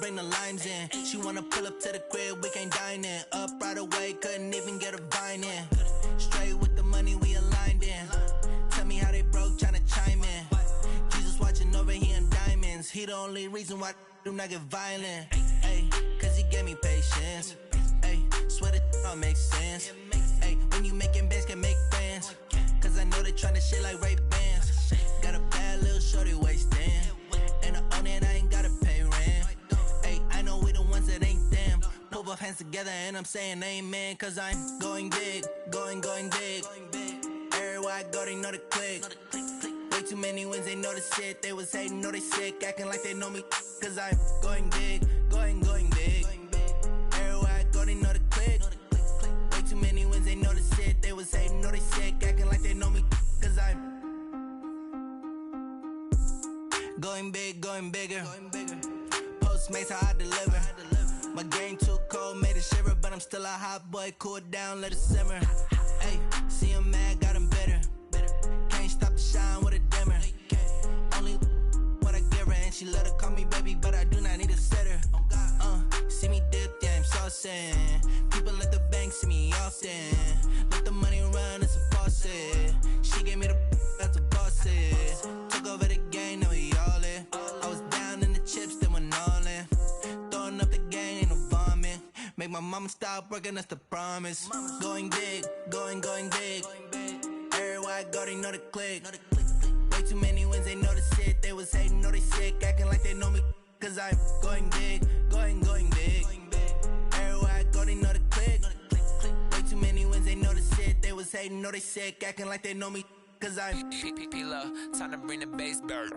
bring the limes in. She wanna pull up to the crib, we can't dine in. Up right away, couldn't even get a vine in. Straight with the money, we aligned in. Tell me how they broke, tryna chime in. Jesus watching over, he in diamonds. He the only reason why do not get violent. Ay, cause he gave me patience. Ay, swear that all makes sense. Ay, when you making bands, can make friends. Cause I know they tryna shit like Ray-Bans. Got a bad little shorty wasting. And I own it, I ain't gotta pay rent. Ay, I know we the ones that ain't them. Pull both hands together and I'm saying amen. Cause I'm going big, going big. Everywhere I go, they know the click. Way too many wins, they know the shit. They was hating, know they sick, acting like they know me. Cause I'm going big, going big. Everywhere I go, they know the click. Way too many wins, they know the shit. They was hating, know they sick, acting like they know me. Cause I'm going big, going bigger. Postmates, how I deliver. My game too cold, made it shiver. But I'm still a hot boy, cool it down, let it simmer. Ay, see him mad, got him bitter. Can't stop the shine with a dimmer. Only what I give her, and she let her call me baby, but I do not need a sitter. See me dip, yeah, I'm saucing. People at the bank see me often. Let the money run, it's a faucet. She gave me the that's a boss it. Took over the game, now we all in. I was down in the chips, then went all in. Throwing up the game, ain't no vomit. Make my mama stop working, that's the promise. Going big, going big. Everywhere I go, they know the click. Way too many wins, they know the shit. They was hating, know they sick, acting like they know me. Cause I'm going big, going big. Everywhere I go, they know the click. Way too many wins, they know the shit. They was hating, know they sick, acting like they know me. Cause I'm P-P-P-Love, time to bring the bass back.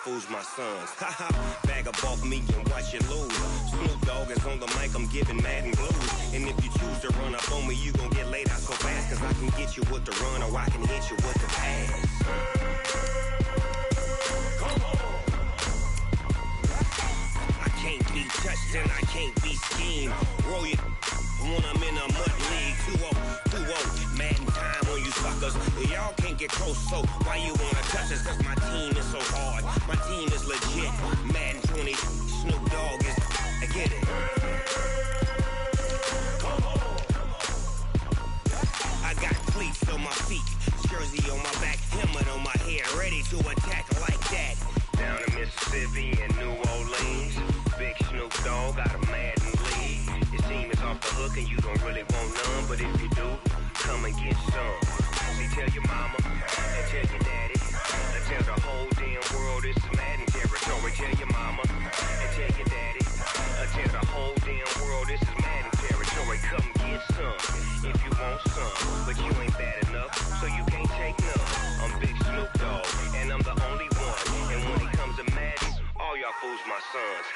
Fools my sons. Haha, bag up off me and watch you lose. Snoop Dogg is on the mic, I'm giving Madden blues. And if you choose to run up on me, you gon' get laid out so fast. Cause I can get you with the run or I can hit you with the pass. Come on. I can't be touched and I can't be schemed. Roll you when I'm in a mud league. 2-0, Madden time on you suckers. Y'all can't get close, so why you wanna touch us? Cause my team is so hard. My team is legit. Madden 20, Snoop Dogg is. I get it. Come on. I got cleats on my feet, jersey on my back, helmet on my head, ready to attack like that. Down in Mississippi and New Orleans, big Snoop Dogg got a Madden league. Your team is off the hook and you don't really want none, but if you do, come and get some. See, tell your mama and tell your daddy, and tell the whole damn world this is Madden territory. Tell your mama and tell your daddy, and tell the whole damn world this is Madden territory. Come get some if you want some, but you ain't bad enough, so you can't take none. I'm Big Snoop Dogg, and I'm the only one. And when it comes to Madden, all y'all fools my sons.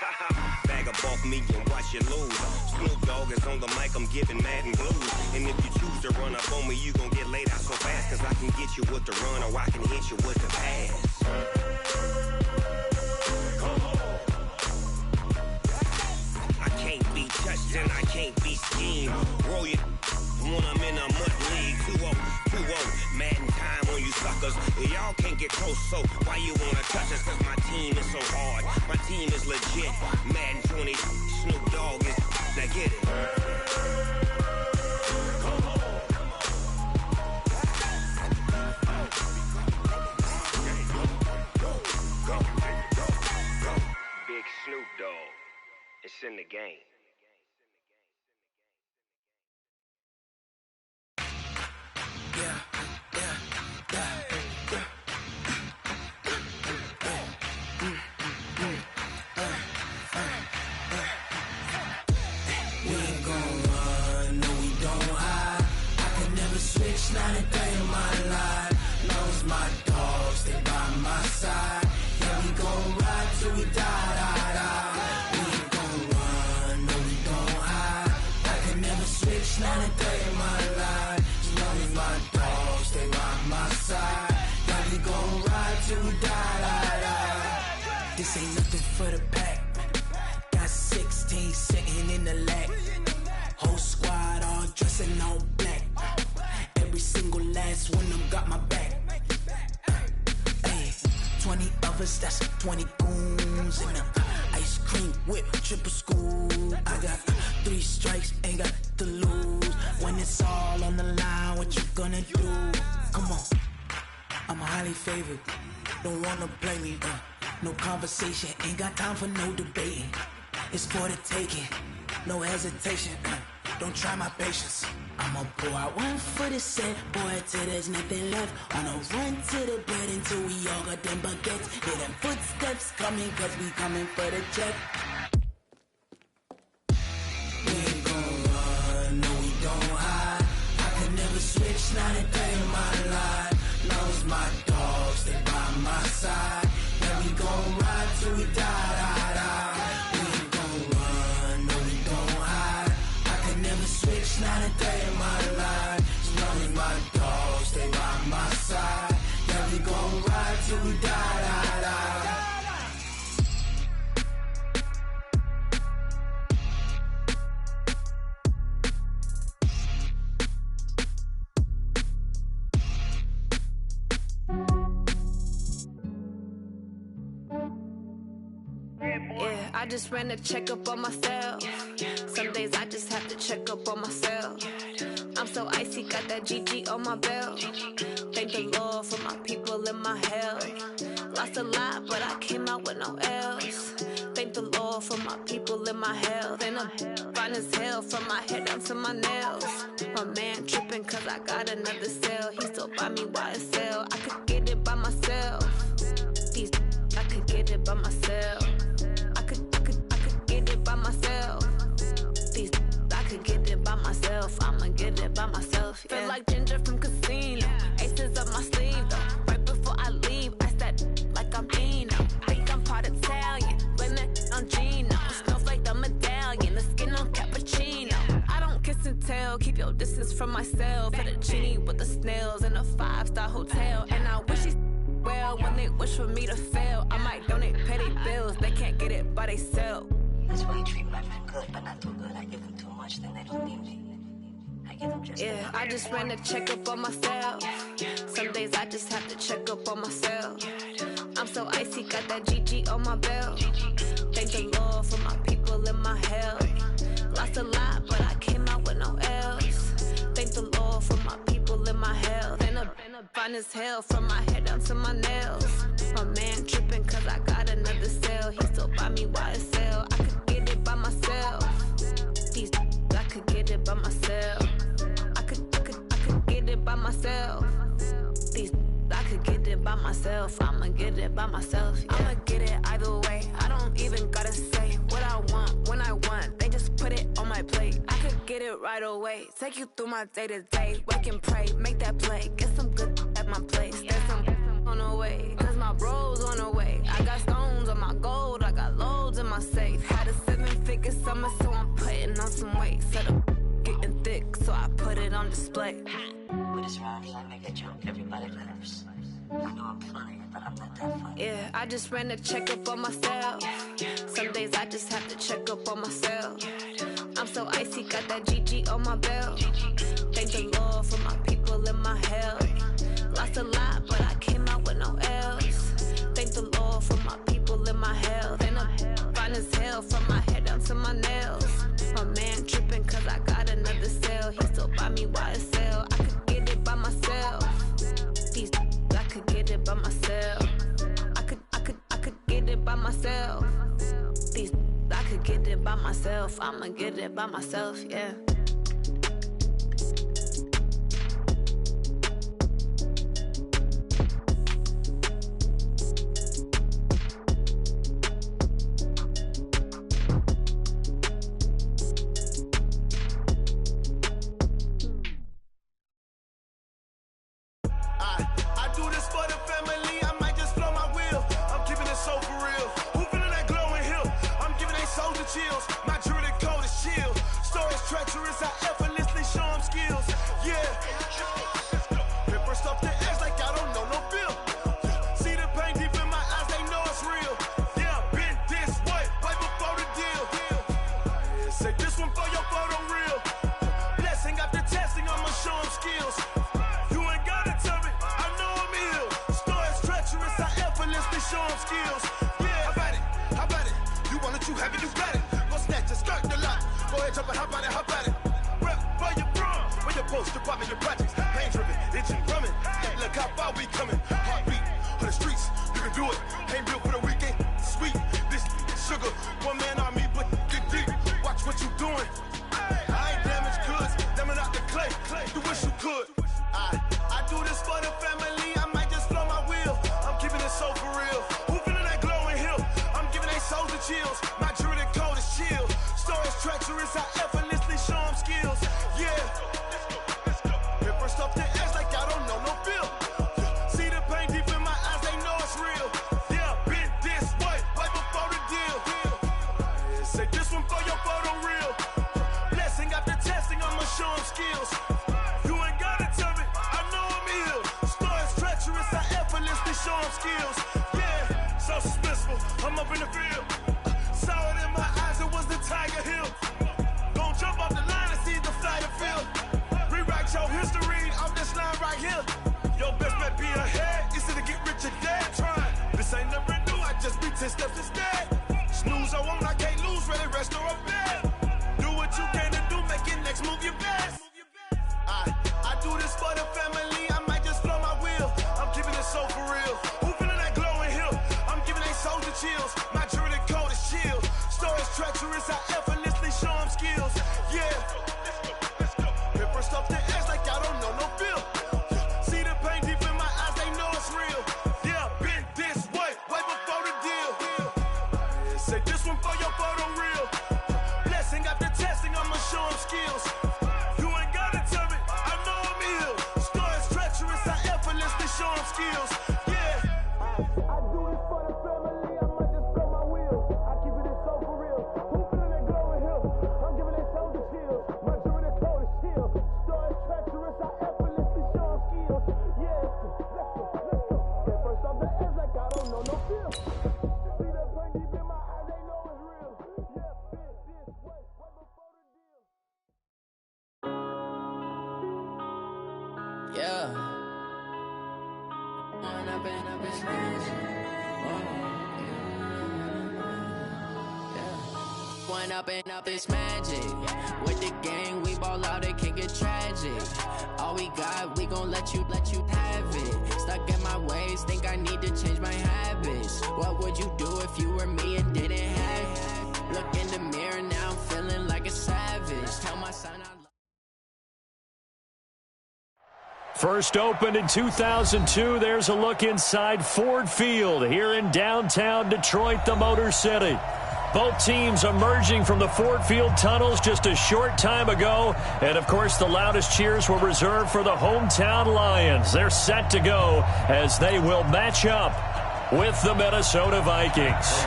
Bag up off me and watch you lose. Snoop Dogg is on the mic, I'm giving Madden blues. And if you choose to run up on me, you gon' get laid out so fast. Cause I can get you with the run or I can hit you with the pass. Come on. I can't be touched and I can't be when I'm in a mud league. 2-0, mad in time on you suckers. Y'all can't get close, so why you wanna touch us? Cause my team is so hard. My team is legit. Madden 20, Snoop Dogg is. Now get it. Big Snoop Dogg. It's in the game. Switch 93 in my life. Knows my dogs, they by my side. Yeah, we gon' ride till we die. We ain't gon' run, no, we don't hide. I can never switch 93 in my life. As long as my dogs, they by my side. Yeah, we gon' ride till we die. This ain't nothing for the pack. Got 16 sitting in the lap. Whole squad all dressing all black. Every single last one of them got my back. Ay, 20 of us, that's 20 goons. And ice cream whip, triple school. I got 3 strikes, ain't got to lose. When it's all on the line, what you gonna do? Come on, I'm highly favored. Don't wanna play me, no conversation. Ain't got time for no debating. It's for the taking, no hesitation. Don't try my patience. I'ma pour out one for the set, boy, till there's nothing left. On a run to the bed until we all got them baguettes. Hear them footsteps coming, cause we coming for the check. We ain't gon' run, no, we don't hide. I can never switch, not a day in my life. Knows my dogs, they by my side. Yeah, we gon' ride till we die. We ain't gon' run, no, we don't hide. I can never switch, not a day in my life. As long as my dogs, they by my side. Yeah, we gon' ride till we die. Yeah, I just ran a checkup on myself. Some days I just have to check up on myself. I'm so icy, got that GG on my belt. Thank the Lord for my people in my health. Lost a lot, but I came out with no L's. Thank the Lord for my people in my health. And I'm fine as hell from my head down to my nails. My man tripping cause I got another cell. He still buy me YSL. I could get it by myself. These I could get it by myself. I could get it by myself. These I could get it by myself. I'ma get it by myself. Yeah. Feel like Ginger from Casino. Aces up my sleeve though. Right before I leave, I start like I'm Eno. Think I'm part Italian. Blame that on Gino. Snowflake the medallion. The skin on cappuccino. I don't kiss and tell. Keep your distance from myself. Fettuccine with the snails in a 5-star hotel. And I wish he's well when they wish for me to fail. I might donate petty bills. They can't get it by themselves. That's why you treat my friend good, but not too good. I give them too much, then they don't need me. I give them just yeah, I just ran a checkup on myself. Some days I just have to check up on myself. I'm so icy, got that GG on my belt. Thank the Lord for my people in my health. Lost a lot, but I came out with no L's. Thank the Lord for my people in my health. And I'm fine as hell from my head down to my nails. My man tripping cause I got another cell. He still buy me YSL. I could get it by myself. These I could get it by myself. I could get it by myself. These I could get it by myself. I'ma get it by myself. Yeah. I'ma get it either way. I don't even gotta say what I want when I want. They just put it on my plate. I could get it right away. Take you through my day to day. Wake and pray, make that play. Get some good at my place. There's some on the way. Cause my bro's on the way. I got stones on my gold. I got loads in my safe. Had a 7-figure summer, so I'm putting on some weight. Set up getting thick, so I put it on display. With his rhymes, I make a joke. Everybody laughs. I know I'm funny, but I'm not that funny. Yeah, I just ran a checkup on myself. Some days I just have to check up on myself. I'm so icy, got that GG on my belt. Thank the Lord for my people in my health. Lost a lot, but I came out with no L's. Thank the Lord for my people in my health. And I'm fine as hell from my head down to my nails. My man tripping cause I got another sale. He still buy me YSL. I could get it by myself. These I could get it by myself. I could get it by myself. These I could get it by myself. I'ma get it by myself, yeah. I do this for the family, I might just blow my wheel. I'm keeping it so for real. Who feeling that glowing hill? I'm giving they soldier chills. My jewelry code is chill. Stories treacherous, I effortlessly show them skills. Yeah. Paper stuff the edge like I don't know no feel. See the pain deep in my eyes, they know it's real. Yeah, been this way, right before the deal. Say this one for your photo real. Blessing after testing, I'ma show them skills. You ain't gotta tell me, I know I'm ill. Stories treacherous, I effortlessly show them skills. Yeah, how about it? You want it, you have it, you got it. Go snatch it, skirt the lot. Go ahead, jump it, how about it? Rep where you from, where your post, department, your projects. Pain driven, itching, drumming. Look how far we coming. Heartbeat on the streets, you can do it. Ain't built for the weekend, sweet. This sugar, one man army, but get deep. Watch what you doing. I ain't damaged goods, damn out the clay. You wish you could. I do this for the family, I might just blow my wheel. I'm keeping it so for real. Who feeling that glowing hill? I'm giving they soldier chills. My jewelry code is chill. Stories treacherous, I effortlessly show them skills. Yeah. Paper stuff the edge like I don't know no feel. See the pain deep in my eyes, they know it's real. Yeah, been this way, right before the deal. Say this one for your photo real. Blessing after testing, I'ma show them skills. You ain't gotta tell me, I know I'm ill. Stories treacherous, I effortlessly show them skills. Yeah, so suspenseful, I'm up in the field. Saw it in my eyes, it was the Tiger Hill. Gon' jump off the line and see the flight of field. Rewrite your history off this line right here. Your best bet be ahead, instead of get rich or dead trying. This ain't never new, I just be 10 steps instead. Snooze I won't, I can't lose, ready, rest or a bed. Do what you can to do, make it next move your best. I do this for the family, I might just blow my wheel. I'm keeping it so for real. Who feeling that glowing hill? I'm giving they soldier chills. My jewelry code is chill. Stories treacherous, I effortlessly show them skills. Yeah. Paper stuff the edge like I don't know no feel. See the pain deep in my eyes, they know it's real. Yeah, been this way, right before the deal. Say this one for your photo real. Blessing after testing, I'ma show them skills. You ain't gotta tell me, I know I'm ill. Stories treacherous, I effortlessly show them skills. Yeah. I do this for the family, I might just blow my wheel. I keep it so for real. Who feeling that glowing hill? I'm giving they soldier chills. My jewelry code is chill. Stories treacherous, I effortlessly show them skills. Yeah, let's go. Get first off the edge like I don't know no feel. See that pain deep in my eyes, they know it's real. Yeah, been this way, right before the deal. Yeah. When I've been smashed. When up, it's magic. With the gang, we ball out, it can get tragic. All we got, we gon' let you have it. Stuck in my ways, think I need to change my habits. What would you do if you were me and didn't have it? Look in the mirror, now I'm feeling like a savage. Tell my son I love. First opened in 2002, there's a look inside Ford Field here in downtown Detroit, the Motor City. Both teams emerging from the Ford Field tunnels just a short time ago. And, of course, the loudest cheers were reserved for the hometown Lions. They're set to go as they will match up with the Minnesota Vikings.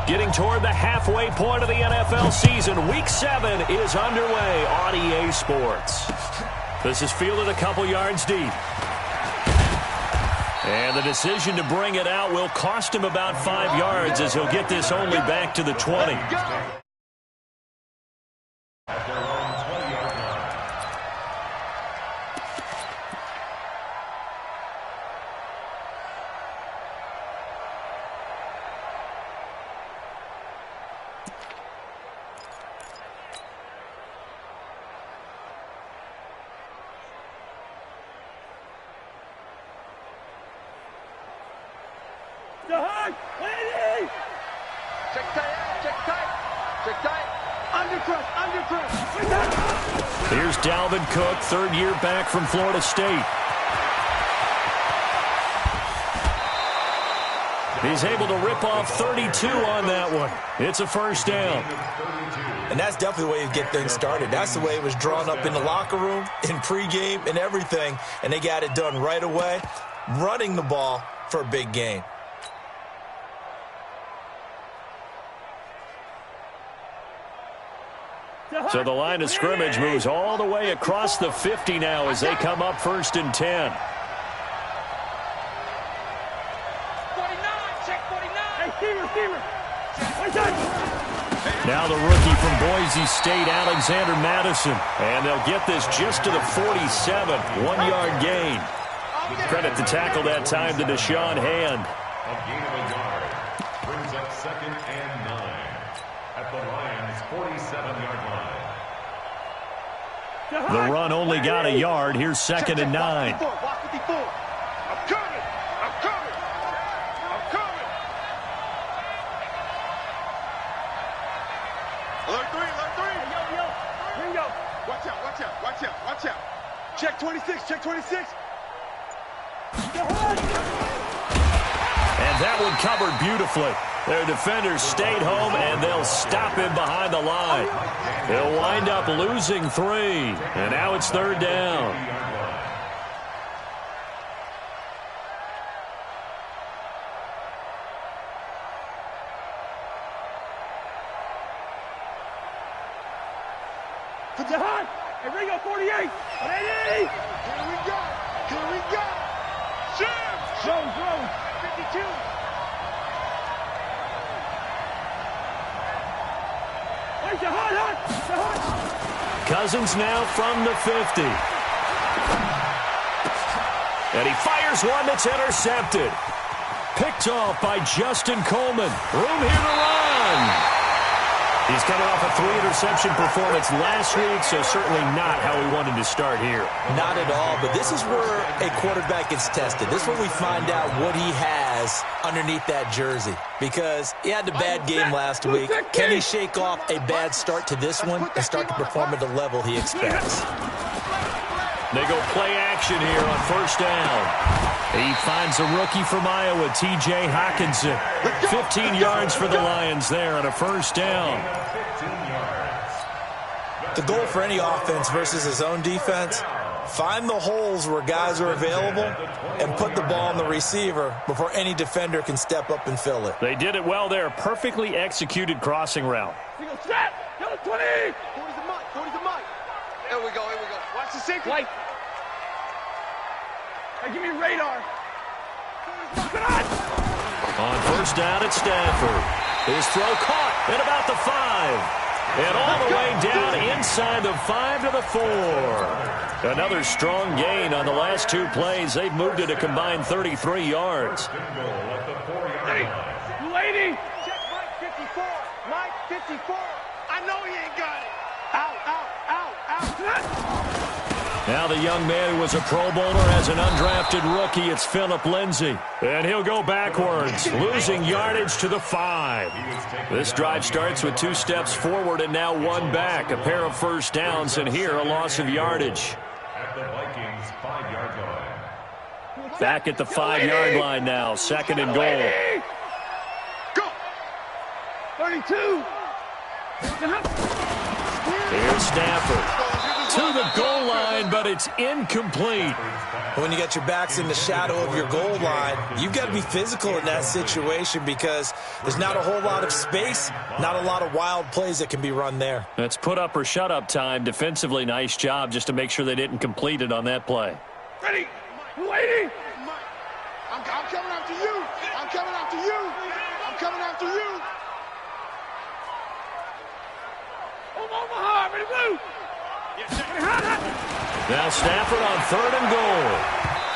Getting toward the halfway point of the NFL season, Week 7 is underway on EA Sports. This is fielded a couple yards deep. And the decision to bring it out will cost him about 5 yards as he'll get this only back to the 20. Here's Dalvin Cook, third year back from Florida State. He's able to rip off 32 on that one. It's a first down. And that's definitely the way you get things started. That's the way it was drawn up in the locker room, in pregame, and everything. And they got it done right away, running the ball for a big gain. So the line of scrimmage moves all the way across the 50 now as they come up 1st and 10. 49, check 49. Hey, receiver. Now the rookie from Boise State, Alexander Madison. And they'll get this just to the 47, 1-yard gain. Credit the tackle that time to Deshaun Hand. A gain of a yard brings up 2nd and 9 at the Lions' 47-yard line. The run only got a yard. Here's 2nd and 9. I'm coming. Alert 3. Yo. Ringo. Watch out. Check 26. And that one covered beautifully. Their defenders stayed home, and they'll stop him behind the line. He'll wind up losing 3, and now it's 3rd down. Jahan, and Ringo 48. Ready? Here we go. Rose. 52. Cousins now from the 50. And he fires one that's intercepted. Picked off by Justin Coleman. Room here to run. He's coming off a 3-interception performance last week, so certainly not how we wanted to start here. Not at all, but this is where a quarterback gets tested. This is where we find out what he has underneath that jersey, because he had a bad game last week. Can he shake off a bad start to this one and start to perform at the level he expects? They go play action here on 1st down. He finds a rookie from Iowa, T.J. Hawkinson. 15 yards for the Lions there on a 1st down. The goal for any offense versus his own defense, find the holes where guys are available and put the ball on the receiver before any defender can step up and fill it. They did it well there. Perfectly executed crossing route. We go snap. 20. 40's the mic. Here we go. Watch the secret. Light. Hey, give me radar. On 1st down at Stanford. His throw caught at about the 5. And all the way down inside the 5 to the 4. Another strong gain on the last 2 plays. They've moved it a combined 33 yards. Hey, lady. Check Mike 54. Mike 54. I know he ain't got it. Out. Now the young man who was a Pro Bowler as an undrafted rookie, it's Phillip Lindsay. And he'll go backwards, losing yardage to the 5. This drive starts with 2 steps forward and now 1 back. A pair of 1st downs, and here a loss of yardage. At the Vikings' 5-yard line. Back at the 5-yard line now, 2nd and goal. Go. 32. Here's Stafford. To the goal line, but it's incomplete. When you got your backs in the shadow of your goal line, you've got to be physical in that situation because there's not a whole lot of space, not a lot of wild plays that can be run there. That's put up or shut up time. Defensively, nice job just to make sure they didn't complete it on that play. Ready. Lady. I'm coming after you. I'm coming after you. I'm coming after you. Omaha, ready to move. Now Stafford on 3rd and goal.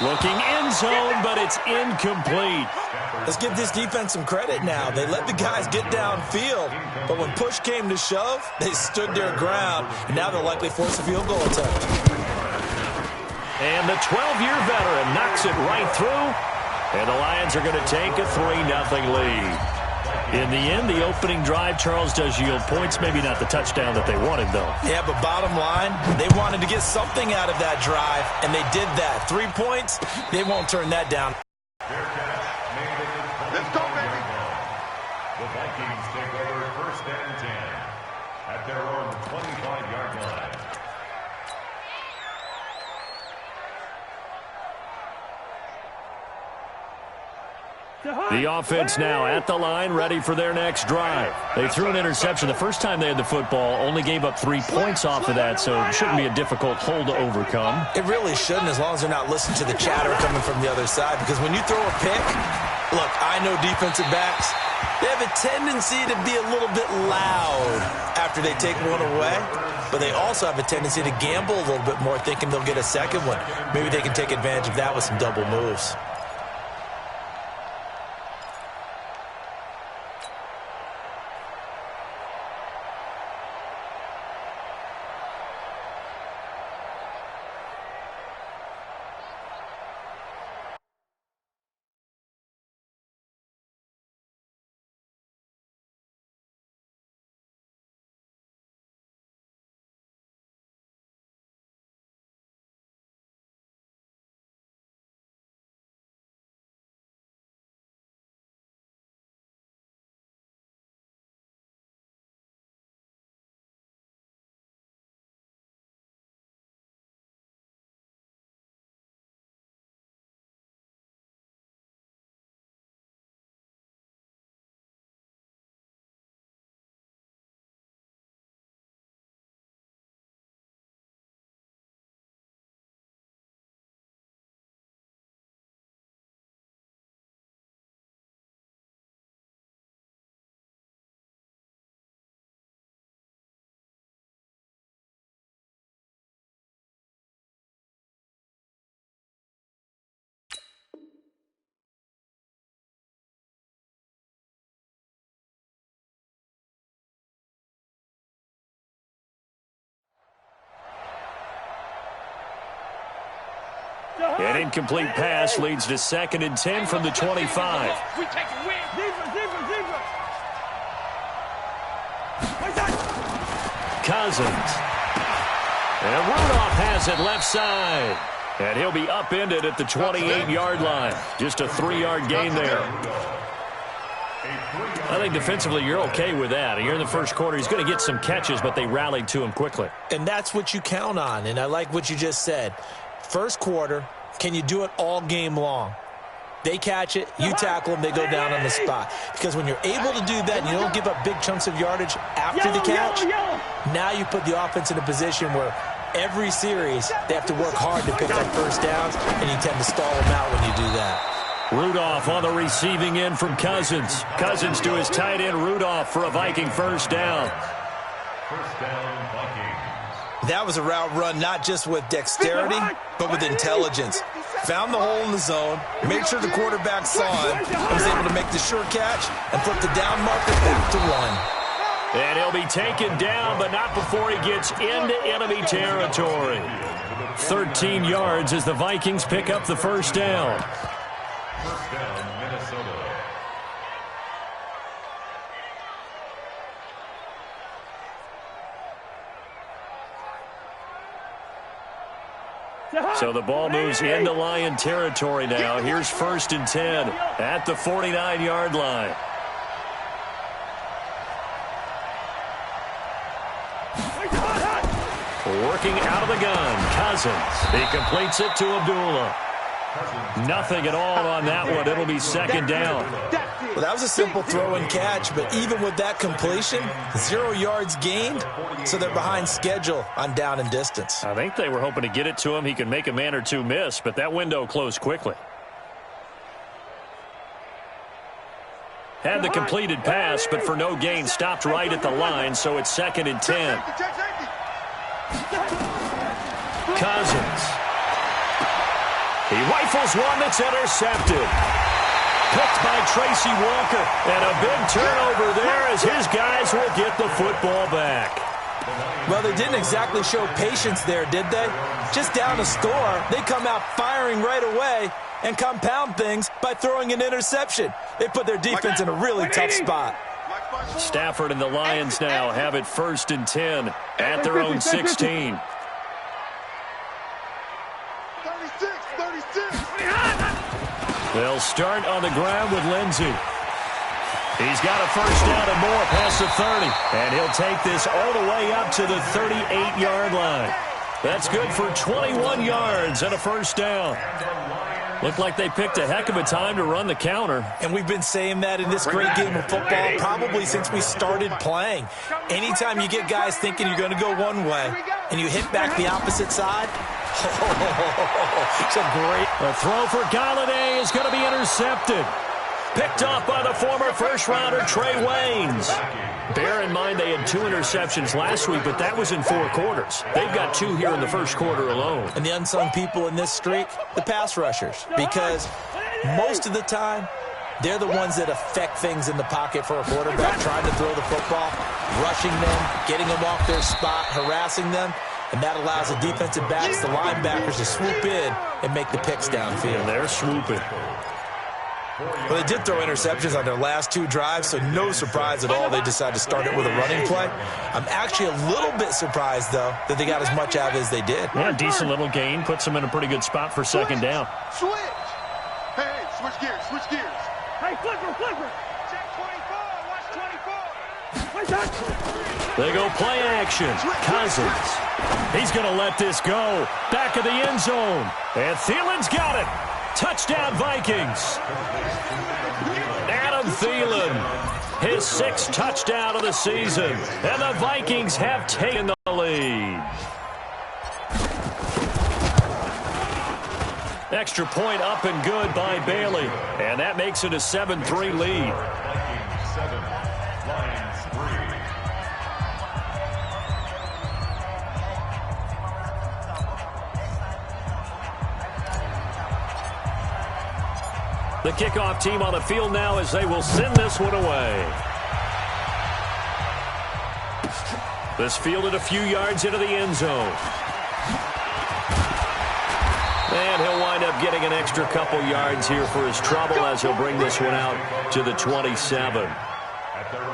Looking end zone, but it's incomplete. Let's give this defense some credit now. They let the guys get downfield, but when push came to shove, they stood their ground, and now they'll likely force a field goal attempt. And the 12-year veteran knocks it right through, and the Lions are going to take a 3-0 lead. In the end, the opening drive, Charles, does yield points. Maybe not the touchdown that they wanted, though. Yeah, but bottom line, they wanted to get something out of that drive, and they did that. 3 points, they won't turn that down. Let's go, baby. The Vikings take over 1st and 10 at their own 25-yard line. The offense now at the line, ready for their next drive. They threw an interception the first time they had the football, only gave up 3 points off of that, so it shouldn't be a difficult hole to overcome. It really shouldn't, as long as they're not listening to the chatter coming from the other side, because when you throw a pick, look, I know defensive backs, they have a tendency to be a little bit loud after they take one away, but they also have a tendency to gamble a little bit more, thinking they'll get a second one. Maybe they can take advantage of that with some double moves. An incomplete pass leads to 2nd and 10 from the 25. We take a win. Deeper. Cousins. And Rudolph has it left side. And he'll be upended at the 28-yard line. Just a 3-yard gain there. I think defensively you're okay with that. Here in the first quarter, he's going to get some catches, but they rallied to him quickly. And that's what you count on, and I like what you just said. First quarter, can you do it all game long? They catch it, you tackle them, they go down on the spot. Because when you're able to do that and you don't give up big chunks of yardage after the catch, now you put the offense in a position where every series they have to work hard to pick up first downs, and you tend to stall them out when you do that. Rudolph on the receiving end from Cousins. Cousins to his tight end, Rudolph, for a Viking first down. First down, Vikings. That was a route run not just with dexterity, but with intelligence. Found the hole in the zone, made sure the quarterback saw him, and was able to make the sure catch and flip the down marker back to 1. And he'll be taken down, but not before he gets into enemy territory. 13 yards as the Vikings pick up the first down. First down, Minnesota. So the ball moves into Lion territory now. Here's 1st and 10 at the 49-yard line. Working out of the gun, Cousins. He completes it to Abdullah. Nothing at all on that one. It'll be 2nd down. Well, that was a simple throw and catch, but even with that completion, 0 yards gained, so they're behind schedule on down and distance. I think they were hoping to get it to him. He can make a man or two miss, but that window closed quickly. Had the completed pass, but for no gain, stopped right at the line, so it's 2nd and 10. Cousins. He rifles one that's intercepted. Picked by Tracy Walker. And a big turnover there as his guys will get the football back. Well, they didn't exactly show patience there, did they? Just down a score, they come out firing right away and compound things by throwing an interception. They put their defense in a really tough spot. Stafford and the Lions now have it 1st and 10 at their own 16. 36. They'll start on the ground with Lindsey. He's got a first down and more past the 30. And he'll take this all the way up to the 38-yard line. That's good for 21 yards and a first down. Looked like they picked a heck of a time to run the counter. And we've been saying that in this great game of football probably since we started playing. Anytime you get guys thinking you're going to go one way and you hit back the opposite side, it's a great... A throw for Galladay is going to be intercepted. Picked off by the former first-rounder Trey Waynes. Bear in mind they had 2 interceptions last week, but that was in 4 quarters. They've got 2 here in the first quarter alone. And the unsung people in this streak, the pass rushers. Because most of the time, they're the ones that affect things in the pocket for a quarterback, trying to throw the football, rushing them, getting them off their spot, harassing them. And that allows the defensive backs, the linebackers, to swoop in and make the picks downfield. And they're swooping. Well, they did throw interceptions on their last 2 drives, so no surprise at all they decided to start it with a running play. I'm actually a little bit surprised, though, that they got as much out as they did. Yeah, decent little gain. Puts them in a pretty good spot for 2nd down. Switch. Hey, switch gears. Hey, flipper. Check 24. Watch 24. They go play action. Cousins. He's going to let this go. Back of the end zone. And Thielen's got it. Touchdown, Vikings. Adam Thielen, his 6th touchdown of the season. And the Vikings have taken the lead. Extra point up and good by Bailey. And that makes it a 7-3 lead. Vikings 7, Lions 3. The kickoff team on the field now as they will send this one away. This fielded a few yards into the end zone. And he'll wind up getting an extra couple yards here for his trouble as he'll bring this one out to the 27.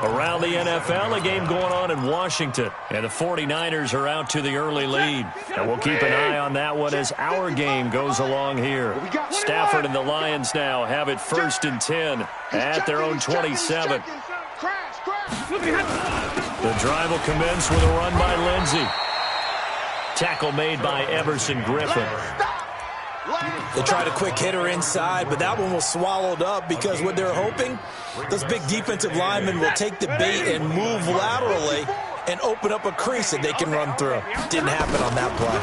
Around the NFL, a game going on in Washington. And the 49ers are out to the early lead. And we'll keep an eye on that one as our game goes along here. Stafford and the Lions now have it 1st and 10 at their own 27. The drive will commence with a run by Lindsey. Tackle made by Everson Griffin. They tried a quick hitter inside, but that one was swallowed up because what they're hoping, those big defensive linemen will take the bait and move laterally and open up a crease that they can run through. Didn't happen on that play.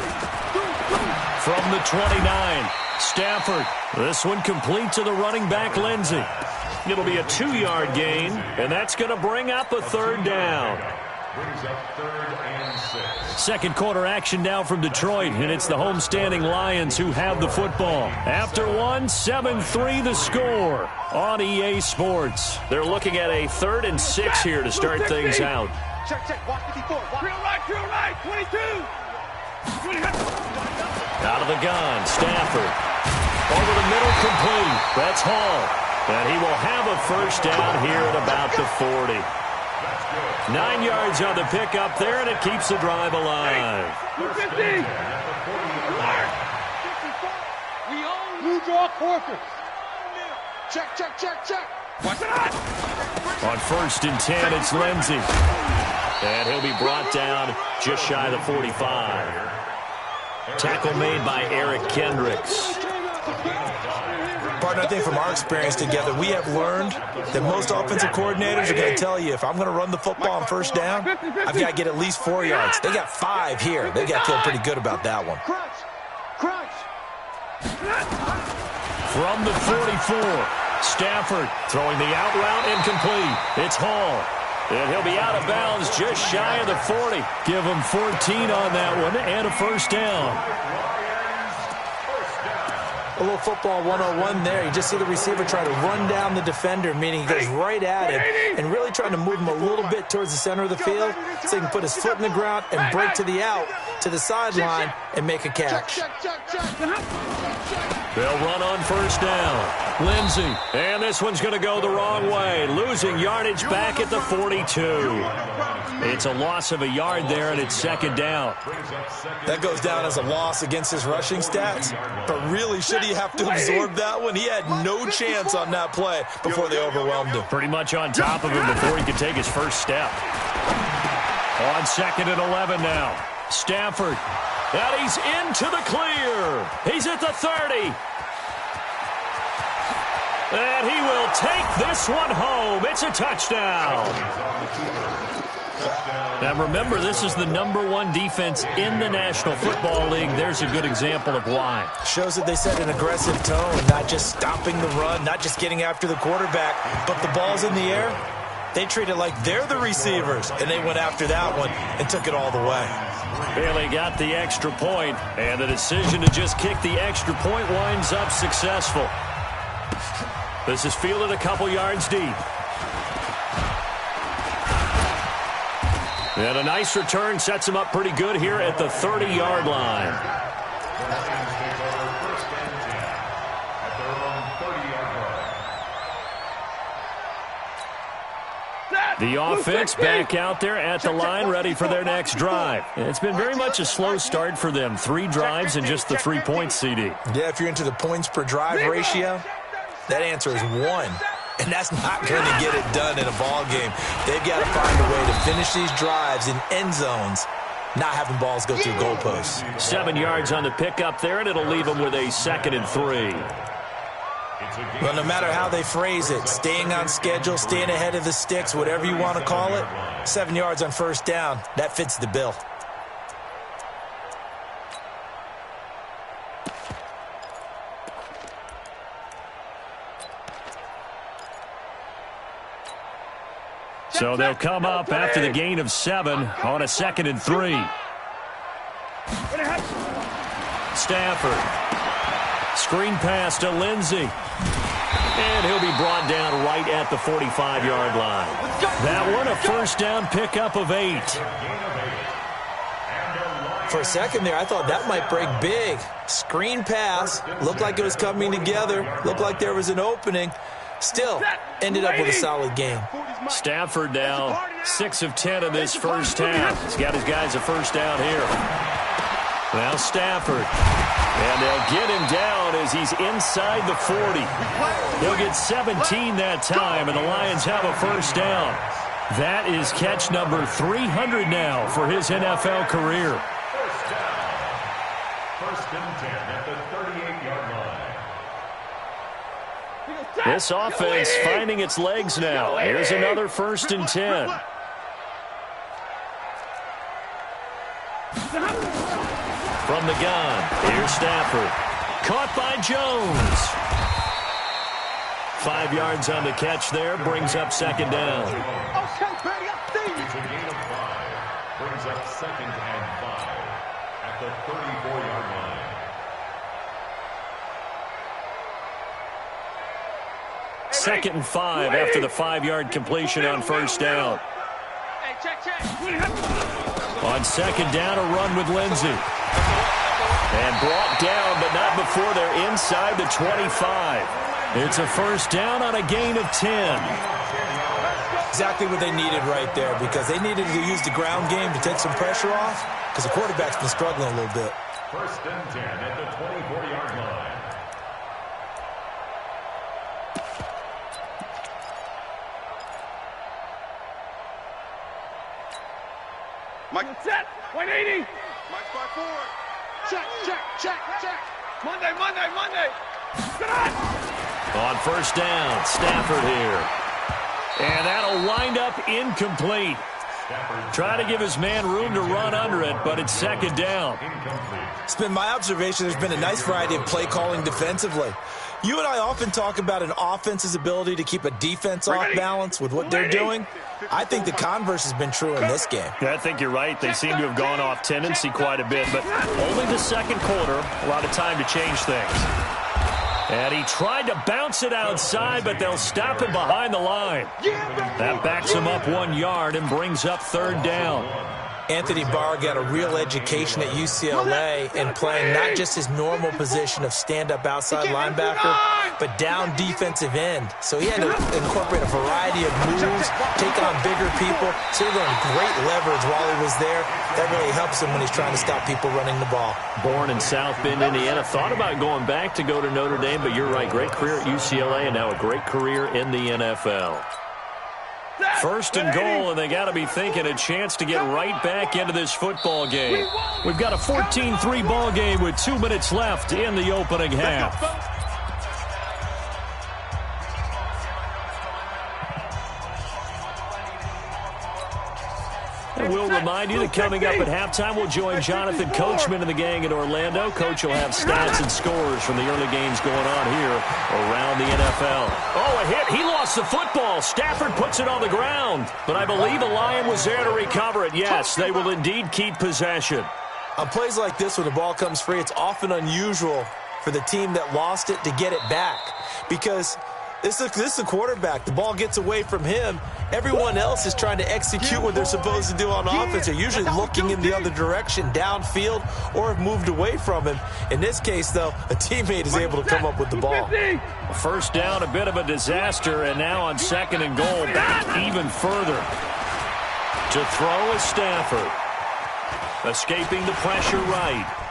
From the 29, Stafford. This one complete to the running back, Lindsey. It'll be a 2-yard gain, and that's going to bring up a 3rd down. Brings up 3rd and 6. Second quarter action now from Detroit, and it's the homestanding Lions who have the football. After 7-3 the score on EA Sports. They're looking at a 3rd and 6 here to start things out. Check, watch 54. Drill right, 22. Out of the gun, Stafford. Over the middle, complete. That's Hall. And he will have a first down here at about the 40. 9 yards on the pickup there, and it keeps the drive alive. 250. We own Blue Draw Corker. Check. Watch it out. On 1st and 10, it's Lindsey. And he'll be brought down just shy of the 45. Tackle made by Eric Kendricks. Partner, I think from our experience together, we have learned that most offensive coordinators are going to tell you, if I'm going to run the football on 1st down, I've got to get at least 4 yards. They got 5 here. They got to feel pretty good about that one. Crunch. From the 44, Stafford throwing the out route incomplete. It's Hall. And he'll be out of bounds just shy of the 40. Give him 14 on that one and a first down. A little football 101 there. You just see the receiver try to run down the defender, meaning he goes right at him and really trying to move him a little bit towards the center of the field so he can put his foot in the ground and break to the out, to the sideline, and make a catch. They'll run on first down. Lindsey, and this one's going to go the wrong way, losing yardage back at the 42. It's a loss of a yard there, and it's second down. That goes down as a loss against his rushing stats, but really, should he have to absorb that one? He had no chance on that play before they overwhelmed him. Pretty much on top of him before he could take his first step. On 2nd and 11 now. Stafford. And he's into the clear. He's at the 30. And he will take this one home. It's a touchdown. Now remember, this is the #1 defense in the National Football League. There's a good example of why. Shows that they set an aggressive tone, not just stopping the run, not just getting after the quarterback, but the ball's in the air. They treat it like they're the receivers, and they went after that one and took it all the way. Bailey got the extra point, and the decision to just kick the extra point winds up successful. This is fielded a couple yards deep. And a nice return sets him up pretty good here at the 30-yard line. The offense back out there at the line, ready for their next drive. It's been very much a slow start for them. 3 drives and just the 3 points, CD. Yeah, if you're into the points per drive ratio, that answer is 1. And that's not going to get it done in a ball game. They've got to find a way to finish these drives in end zones, not having balls go through goalposts. 7 yards on the pickup there, and it'll leave them with a 2nd and 3. Well, no matter how they phrase it, staying on schedule, staying ahead of the sticks, whatever you want to call it, 7 yards on first down, that fits the bill. So they'll come up after the gain of 7 on a 2nd and 3. Stafford. Screen pass to Lindsey. And he'll be brought down right at the 45-yard line. That one, a first down pickup of 8. For a second there, I thought that might break big. Screen pass. Looked like it was coming together. Looked like there was an opening. Still, ended up with a solid game. Stafford now 6 of 10 in this first half. He's got his guys a first down here. Now Stafford. And they'll get him down as he's inside the 40. He'll get 17 that time, and the Lions have a first down. That is catch number 300 now for his NFL career. First down. 1st and 10 at the 38-yard line. This offense finding its legs now. Here's another 1st and 10. From the gun, here's Stafford. Caught by Jones. 5 yards on the catch there, brings up 2nd down. It's a gain of 5. Brings up 2nd and 5 at the 34-yard line. 2nd and 5 after the 5-yard completion on first down. On 2nd down, a run with Lindsey. And brought down, but not before they're inside the 25. It's a first down on a gain of 10. Exactly what they needed right there, because they needed to use the ground game to take some pressure off, because the quarterback's been struggling a little bit. 1st and 10 at the 24-yard line. Mike set. 180. Mike 5-4. Check. Monday. On first down, Stafford here. And that'll wind up incomplete. Trying to give his man room to run under it, but it's 2nd down. It's been my observation there's been a nice variety of play calling defensively. You and I often talk about an offense's ability to keep a defense off balance with what they're doing. I think the converse has been true in this game. Yeah, I think you're right. They seem to have gone off tendency quite a bit, but only the second quarter, a lot of time to change things. And he tried to bounce it outside, but they'll stop him behind the line. That backs him up 1 yard and brings up third down. Anthony Barr got a real education at UCLA in playing not just his normal position of stand-up outside linebacker, but down defensive end. So he had to incorporate a variety of moves, take on bigger people. So he learned great leverage while he was there. That really helps him when he's trying to stop people running the ball. Born in South Bend, Indiana. Thought about going back to go to Notre Dame, but you're right. Great career at UCLA and now a great career in the NFL. First and goal, and they got to be thinking a chance to get right back into this football game. We've got a 14-3 ball game with 2 minutes left in the opening half. And we'll remind you that coming up at halftime, we'll join Jonathan Coachman and the gang in Orlando. Coach will have stats and scores from the early games going on here around the NFL. Oh, a hit. He lost the football. Stafford puts it on the ground. But I believe a Lion was there to recover it. Yes, they will indeed keep possession. On plays like this, when the ball comes free, it's often unusual for the team that lost it to get it back. Because this is the quarterback. The ball gets away from him. Everyone else is trying to execute what they're supposed to do on offense. They're usually looking in the other direction, downfield, or have moved away from him. In this case, though, a teammate is able to come up with the ball. First down, a bit of a disaster, and now on second and goal, back even further. To throw is Stafford. Escaping the pressure right.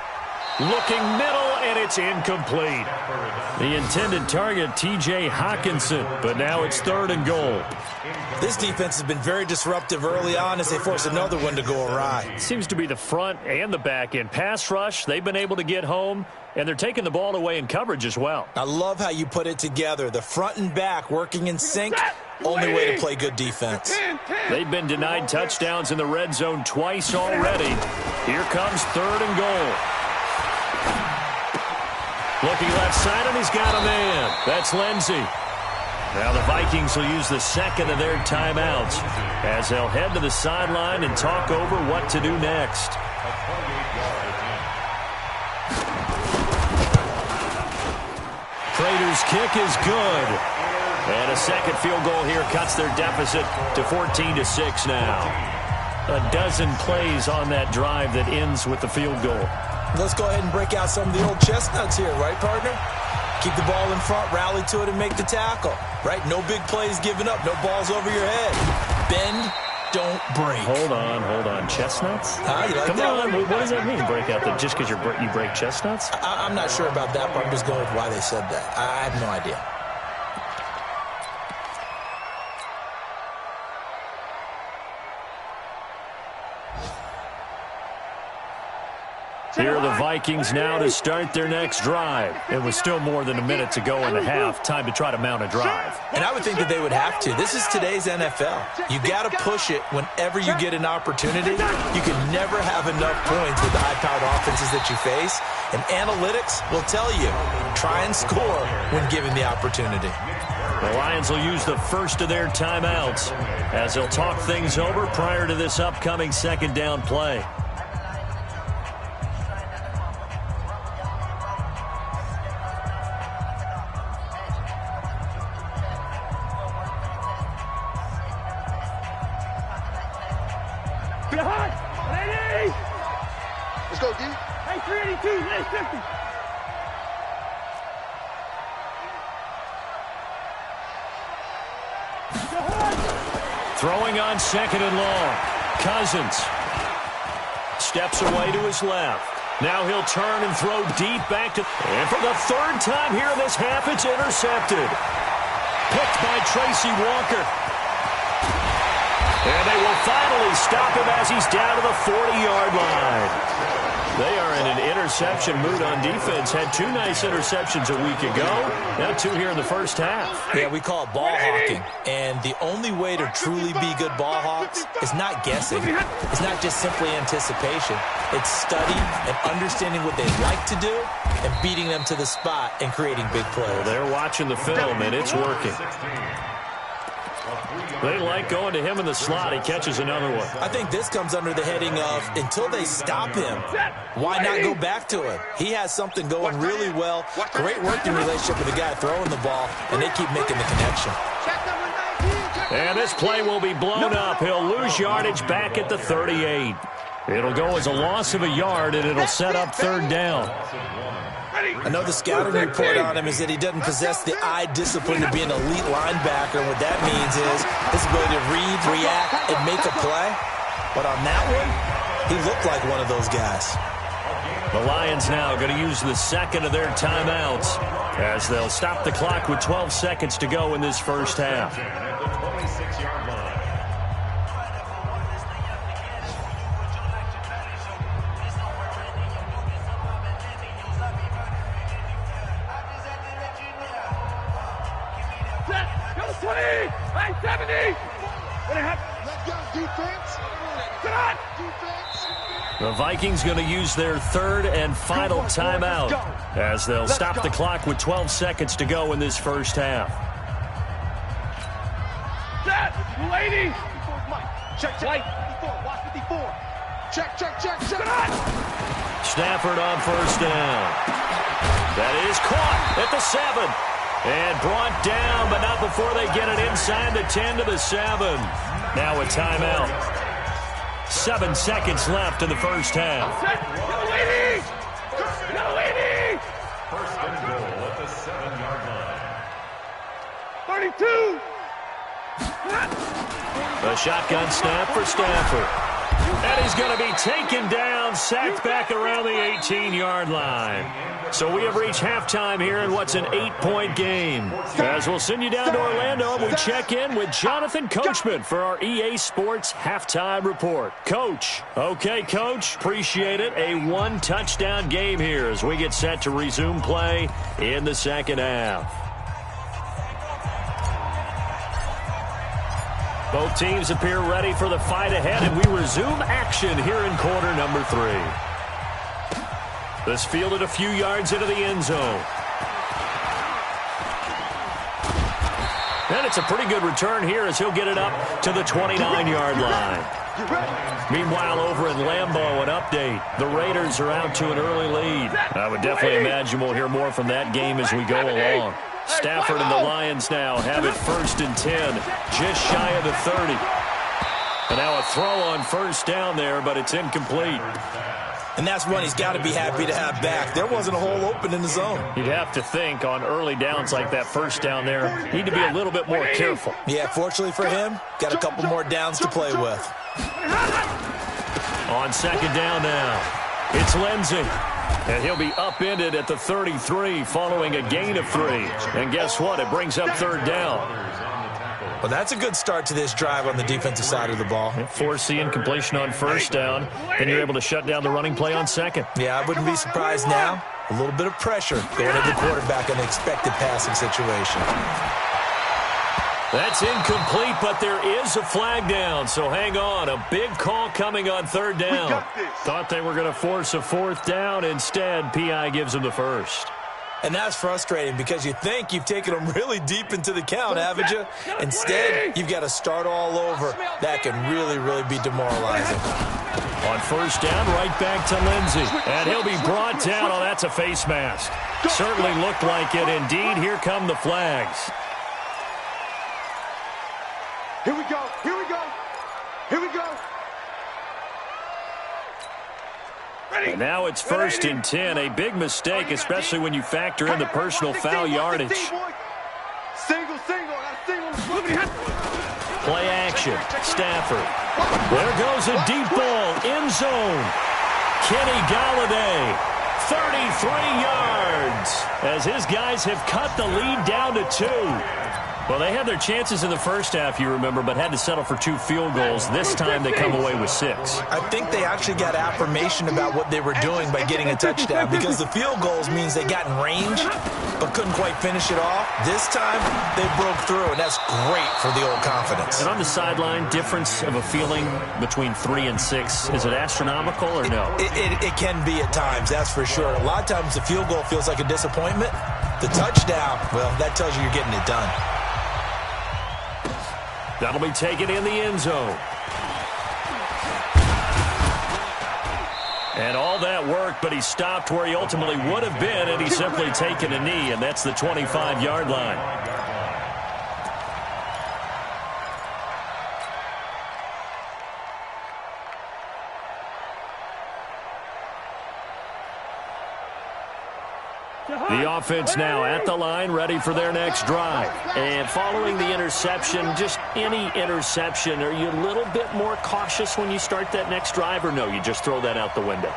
Looking middle, and it's incomplete. The intended target, T.J. Hawkinson, but now it's third and goal. This defense has been very disruptive early on as they force another one to go awry. Seems to be the front and the back end. Pass rush, they've been able to get home, and they're taking the ball away in coverage as well. I love how you put it together. The front and back working in sync, only way to play good defense. They've been denied touchdowns in the red zone twice already. Here comes third and goal. Looking left side, and he's got a man. That's Lindsey. Now the Vikings will use the second of their timeouts as they'll head to the sideline and talk over what to do next. Prater's kick is good. And a second field goal here cuts their deficit to 14-6 now. A dozen plays on that drive that ends with the field goal. Let's go ahead and break out some of the old chestnuts here, right, partner? Keep the ball in front, rally to it, and make the tackle, right? No big plays given up, no balls over your head. Bend, don't break. Hold on. Chestnuts? You like Come that on, one? what does that mean, break out? Just because you break chestnuts? I'm not sure about that, but I'm just going with why they said that. I have no idea. Here are the Vikings now to start their next drive. It was still more than a minute to go in the half. Time to try to mount a drive. And I would think that they would have to. This is today's NFL. You got to push it whenever you get an opportunity. You can never have enough points with the high-powered offenses that you face. And analytics will tell you, try and score when given the opportunity. The Lions will use the first of their timeouts as they'll talk things over prior to this upcoming second down play. Let's go, D. Hey, 382, 850. Throwing on second and long. Cousins steps away to his left. Now he'll turn and throw deep back to... And for the third time here in this half, it's intercepted. Picked by Tracy Walker. And they will finally stop him as he's down to the 40-yard line. They are in an interception mood on defense. Had two nice interceptions a week ago. Now two here in the first half. Yeah, we call it ball hawking. And the only way to truly be good ball hawks is not guessing. It's not just simply anticipation. It's study and understanding what they'd like to do and beating them to the spot and creating big plays. Well, they're watching the film, and it's working. They like going to him in the slot. He catches another one. I think this comes under the heading of until they stop him, why not go back to him? He has something going really well. Great working relationship with the guy throwing the ball, and they keep making the connection. And this play will be blown up. He'll lose yardage back at the 38. It'll go as a loss of a yard, and it'll set up third down. I know the scouting report on him is that he doesn't possess the eye discipline to be an elite linebacker. And what that means is his ability to read, react, and make a play. But on that one, he looked like one of those guys. The Lions now going to use the second of their timeouts as they'll stop the clock with 12 seconds to go in this first half. The Vikings going to use their third and final timeout as they'll stop the clock with 12 seconds to go in this first half. Lady! Check, check. 54, watch 54. Check, check, check, check. Stafford on first down. That is caught at the 7. And brought down, but not before they get it inside the 10 to the 7. Now a timeout. 7 seconds left in the first half. Go, lady! Go, lady! First and goal at the 7-yard line. 32! A shotgun snap for Stafford. And he's going to be taken down, sacked back around the 18-yard line. So we have reached halftime here in what's an 8-point game. As we'll send you down to Orlando, we check in with Jonathan Coachman for our EA Sports Halftime Report. Coach. Okay, Coach. Appreciate it. A one-touchdown game here as we get set to resume play in the second half. Both teams appear ready for the fight ahead, and we resume action here in quarter number 3. This fielded a few yards into the end zone. And it's a pretty good return here as he'll get it up to the 29-yard line. Meanwhile, over in Lambeau, an update. The Raiders are out to an early lead. I would definitely imagine we'll hear more from that game as we go along. Stafford and the Lions now have it 1st and 10, just shy of the 30. And now a throw on first down there, but it's incomplete. And that's one he's got to be happy to have back. There wasn't a hole open in the zone. You'd have to think on early downs like that first down there, need to be a little bit more careful. Yeah, fortunately for him, got a couple more downs to play with. On second down now, it's Lindsey. And he'll be upended at the 33 following a gain of 3. And guess what? It brings up third down. Well, that's a good start to this drive on the defensive side of the ball. Force the incompletion on first down, and you're able to shut down the running play on second. Yeah, I wouldn't be surprised now. A little bit of pressure going to the quarterback in the expected passing situation. That's incomplete, but there is a flag down, so hang on. A big call coming on third down. Thought they were going to force a fourth down. Instead, P.I. gives them the first. And that's frustrating because you think you've taken them really deep into the count, haven't you? Instead, you've got to start all over. That can really, really be demoralizing. On first down, right back to Lindsey. And he'll be brought down. Oh, that's a face mask. Certainly looked like it. Indeed, here come the flags. Here we go. Here we go. Here we go. And now it's 1st and 10. A big mistake, especially when you factor in the personal foul yardage. Single. Play action. Stafford. There goes a deep ball. End zone. Kenny Golladay. 33 yards. As his guys have cut the lead down to 2. Well, they had their chances in the first half, you remember, but had to settle for 2 field goals. This time they come away with 6. I think they actually got affirmation about what they were doing by getting a touchdown, because the field goals means they got in range but couldn't quite finish it off. This time they broke through, and that's great for the old confidence. And on the sideline, difference of a feeling between 3 and 6, is it astronomical or no? It can be at times, that's for sure. A lot of times the field goal feels like a disappointment. The touchdown, well, that tells you you're getting it done. That'll be taken in the end zone. And all that work, but he stopped where he ultimately would have been, and he's simply taken a knee, and that's the 25-yard line. The offense now at the line, ready for their next drive. And following the interception, just any interception, are you a little bit more cautious when you start that next drive, or no, you just throw that out the window?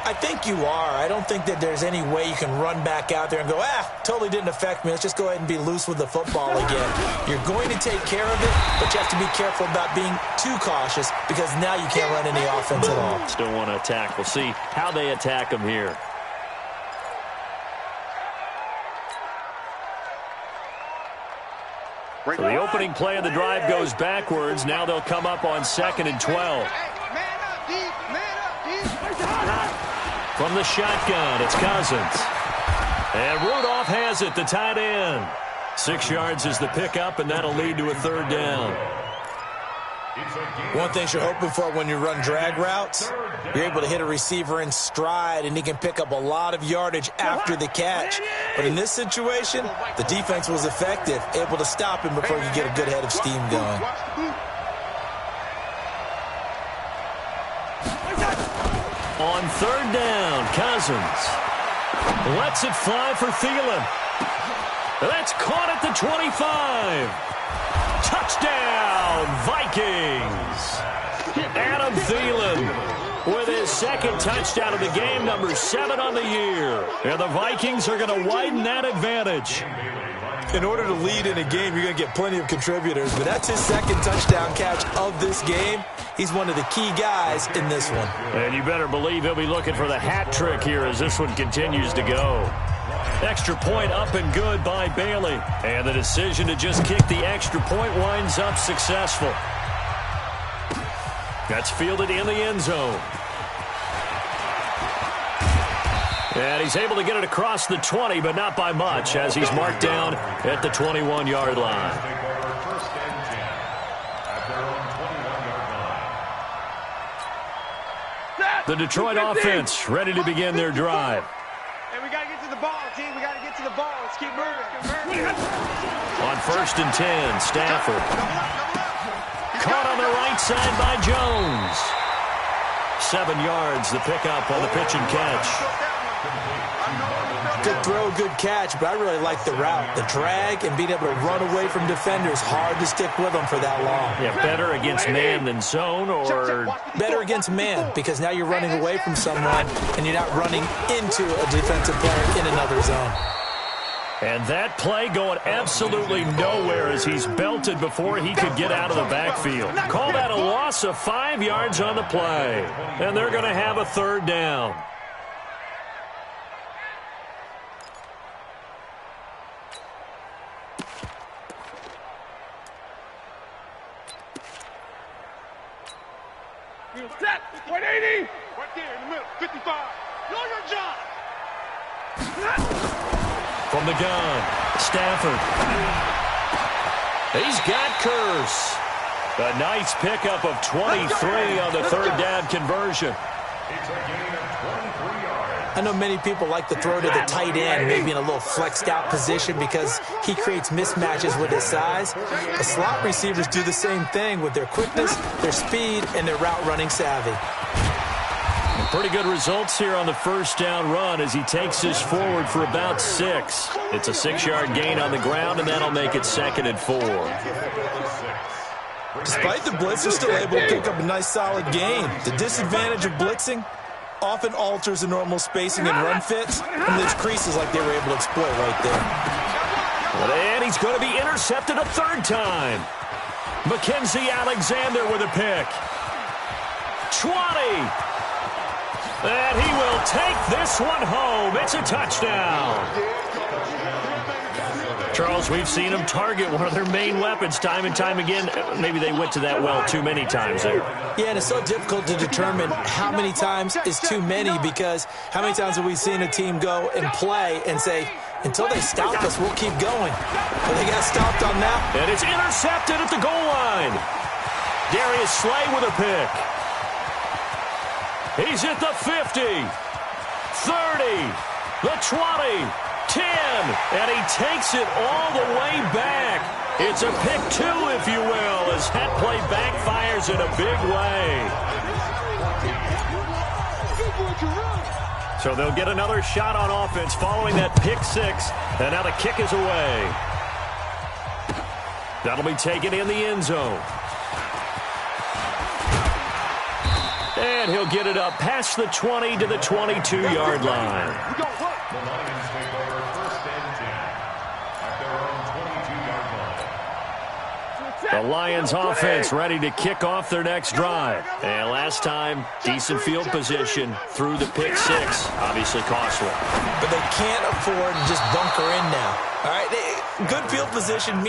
I think you are. I don't think that there's any way you can run back out there and go, totally didn't affect me. Let's just go ahead and be loose with the football again. You're going to take care of it, but you have to be careful about being too cautious, because now you can't run any offense at all. Still want to attack. We'll see how they attack them here. So the opening play of the drive goes backwards. Now they'll come up on 2nd and 12. From the shotgun, it's Cousins. And Rudolph has it, the tight end. 6 yards is the pickup, and that'll lead to a 3rd down. One thing you're hoping for when you run drag routes, you're able to hit a receiver in stride, and he can pick up a lot of yardage after the catch. But in this situation, the defense was effective, able to stop him before you get a good head of steam going. On 3rd down, Cousins lets it fly for Thielen. That's caught at the 25. Touchdown, Vikings. Adam Thielen with his 2nd touchdown of the game, number 7 on the year. And the Vikings are going to widen that advantage. In order to lead in a game, you're going to get plenty of contributors, but that's his 2nd touchdown catch of this game. He's one of the key guys in this one. And you better believe he'll be looking for the hat trick here as this one continues to go. Extra point up and good by Bailey. And the decision to just kick the extra point winds up successful. That's fielded in the end zone. And he's able to get it across the 20, but not by much, as he's marked down at the 21-yard line. The Detroit offense ready to begin their drive. And we got to get to the ball, team. We got to get to the ball. Let's keep moving. On 1st and 10, Stafford. Caught on the right side by Jones. 7 yards, the pickup on the pitch and catch. Good throw, good catch, but I really like the route. The drag and being able to run away from defenders, hard to stick with them for that long. Yeah, better against man than zone, or? Better against man, because now you're running away from someone and you're not running into a defensive player in another zone. And that play going absolutely nowhere as he's belted before he could get out of the backfield. Call that a loss of 5 yards on the play. And they're going to have a 3rd down. Set. 180. Right there in the middle. 55. Know your job. From the gun, Stafford. He's got Curse. A nice pickup of 23 on the 3rd down conversion. It's a gain of 23 yards. I know many people like to throw to the tight end, maybe in a little flexed out position because he creates mismatches with his size. The slot receivers do the same thing with their quickness, their speed, and their route running savvy. And pretty good results here on the 1st down run as he takes this forward for about 6. It's a 6-yard gain on the ground, and that'll make it 2nd and 4. Despite the blitz, they're still able to pick up a nice solid gain. The disadvantage of blitzing often alters the normal spacing and run fits, and leaves creases like they were able to exploit right there. And he's going to be intercepted a third time. Mackenzie Alexander with a pick. 20. And he will take this one home. It's a touchdown. Charles, we've seen them target one of their main weapons time and time again. Maybe they went to that well too many times there. Yeah, and it's so difficult to determine how many times is too many, because how many times have we seen a team go and play and say, until they stop us, we'll keep going. But they got stopped on that. And it's intercepted at the goal line. Darius Slay with a pick. He's at the 50, 30, the 20, 10, and he takes it all the way back. It's a pick two, if you will, as that play backfires in a big way. So they'll get another shot on offense following that pick six, and now the kick is away. That'll be taken in the end zone. And he'll get it up past the 20 to the 22-yard line. The Lions take over 1st and 10 at their own 22-yard line. The Lions offense ready to kick off their next drive. And last time, decent field position through the pick six. Obviously costly. But they can't afford to just bunker in now. All right, good field position.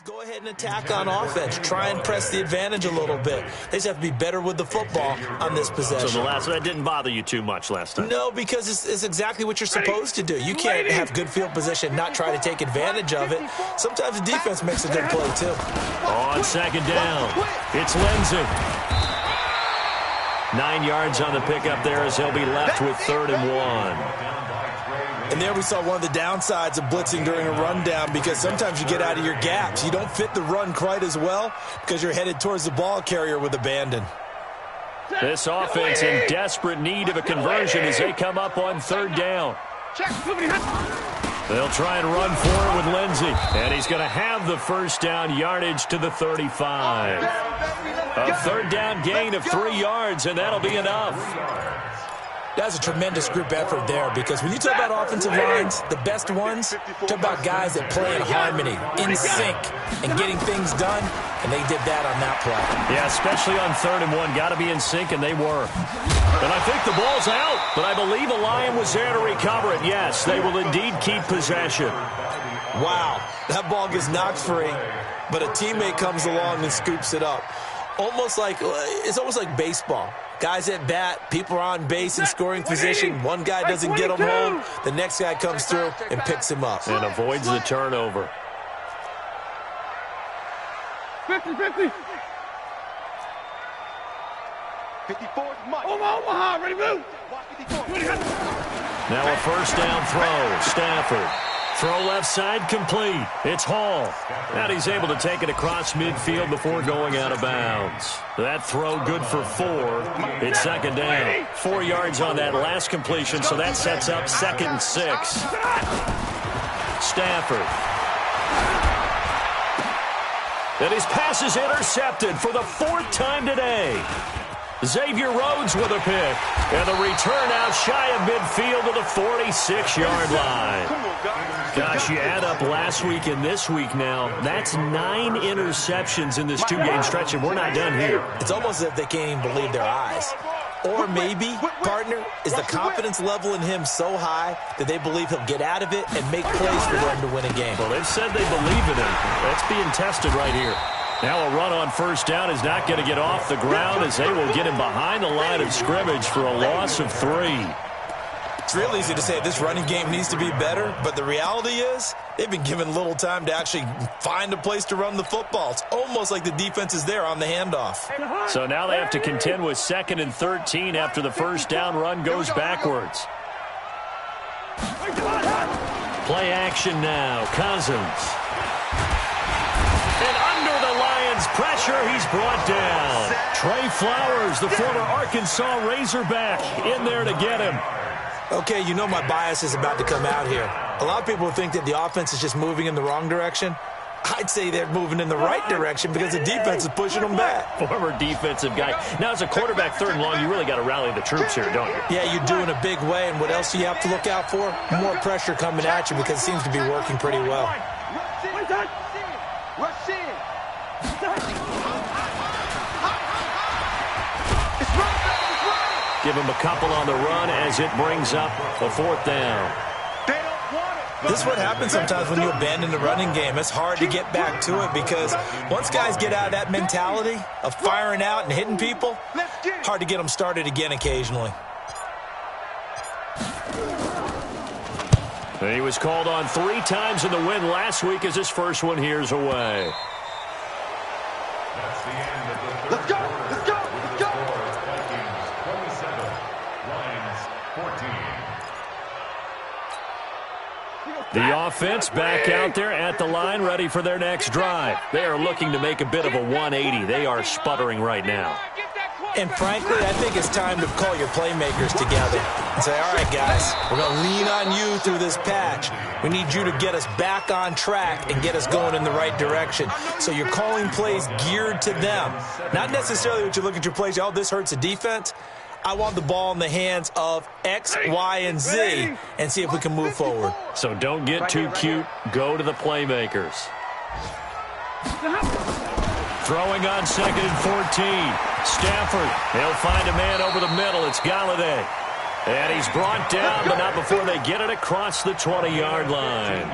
Go ahead and attack on offense. Try and press the advantage a little bit. They just have to be better with the football on this possession. So that didn't bother you too much last time? No, because it's exactly what you're supposed to do. You can't have good field position, not try to take advantage of it. Sometimes the defense makes a good play, too. On second down, it's Lindsey. 9 yards on the pickup there as he'll be left with 3rd and 1. And there we saw one of the downsides of blitzing during a rundown, because sometimes you get out of your gaps. You don't fit the run quite as well because you're headed towards the ball carrier with abandon. This offense in desperate need of a conversion as they come up on 3rd down. They'll try and run for it with Lindsey. And he's going to have the first down yardage to the 35. A 3rd down gain of 3 yards, and that'll be enough. That's a tremendous group effort there, because when you talk about offensive lines, the best ones, talk about guys that play in harmony, in sync, and getting things done, and they did that on that play. Yeah, especially on 3rd and 1. Got to be in sync, and they were. And I think the ball's out, but I believe a Lion was there to recover it. Yes, they will indeed keep possession. Wow, that ball gets knocked free, but a teammate comes along and scoops it up. It's almost like baseball. Guys at bat, people are on base in scoring position. One guy doesn't get him home. The next guy comes through and picks him up. And avoids the turnover. 50-50. 54 Mike. Omaha, ready to move. Now a first down throw. Stafford. Throw left side complete. It's Hall. And he's able to take it across midfield before going out of bounds. That throw good for 4. It's 2nd down. 4 yards on that last completion, so that sets up 2nd and 6. Stafford. And his pass is intercepted for the 4th time today. Xavier Rhodes with a pick. And the return out shy of midfield to the 46-yard line. Gosh, you add up last week and this week now. That's 9 interceptions in this 2-game stretch, and we're not done here. It's almost as if they can't even believe their eyes. Or maybe, partner, is the confidence level in him so high that they believe he'll get out of it and make plays for them to win a game. Well, they've said they believe in him. That's being tested right here. Now a run on first down is not going to get off the ground as they will get him behind the line of scrimmage for a loss of 3. It's real easy to say this running game needs to be better, but the reality is they've been given little time to actually find a place to run the football. It's almost like the defense is there on the handoff. So now they have to contend with 2nd and 13 after the first down run goes backwards. Play action now. Cousins. And under the Lions' pressure, he's brought down. Trey Flowers, the former Arkansas Razorback, in there to get him. Okay, you know my bias is about to come out here. A lot of people think that the offense is just moving in the wrong direction. I'd say they're moving in the right direction because the defense is pushing them back. Former defensive guy. Now, as a quarterback 3rd and long, you really got to rally the troops here, don't you? Yeah, you do in a big way. And what else do you have to look out for? More pressure coming at you because it seems to be working pretty well. Give him a couple on the run as it brings up a 4th down. This is what happens sometimes when you abandon the running game. It's hard to get back to it because once guys get out of that mentality of firing out and hitting people, hard to get them started again occasionally. He was called on 3 times in the win last week as his first one here's away. That's the end of the third quarter. Let's go! Vikings 27, Lions 14. The offense back out there at the line, ready for their next drive. They are looking to make a bit of a 180. They are sputtering right now. And frankly, I think it's time to call your playmakers together and say, all right, guys, we're going to lean on you through this patch. We need you to get us back on track and get us going in the right direction. So you're calling plays geared to them. Not necessarily what you look at your plays, oh, this hurts the defense. I want the ball in the hands of X, Y, and Z and see if we can move forward. So don't get too cute. Go to the playmakers. Throwing on 2nd and 14. Stafford, he'll find a man over the middle. It's Galladay. And he's brought down, but not before they get it across the 20-yard line.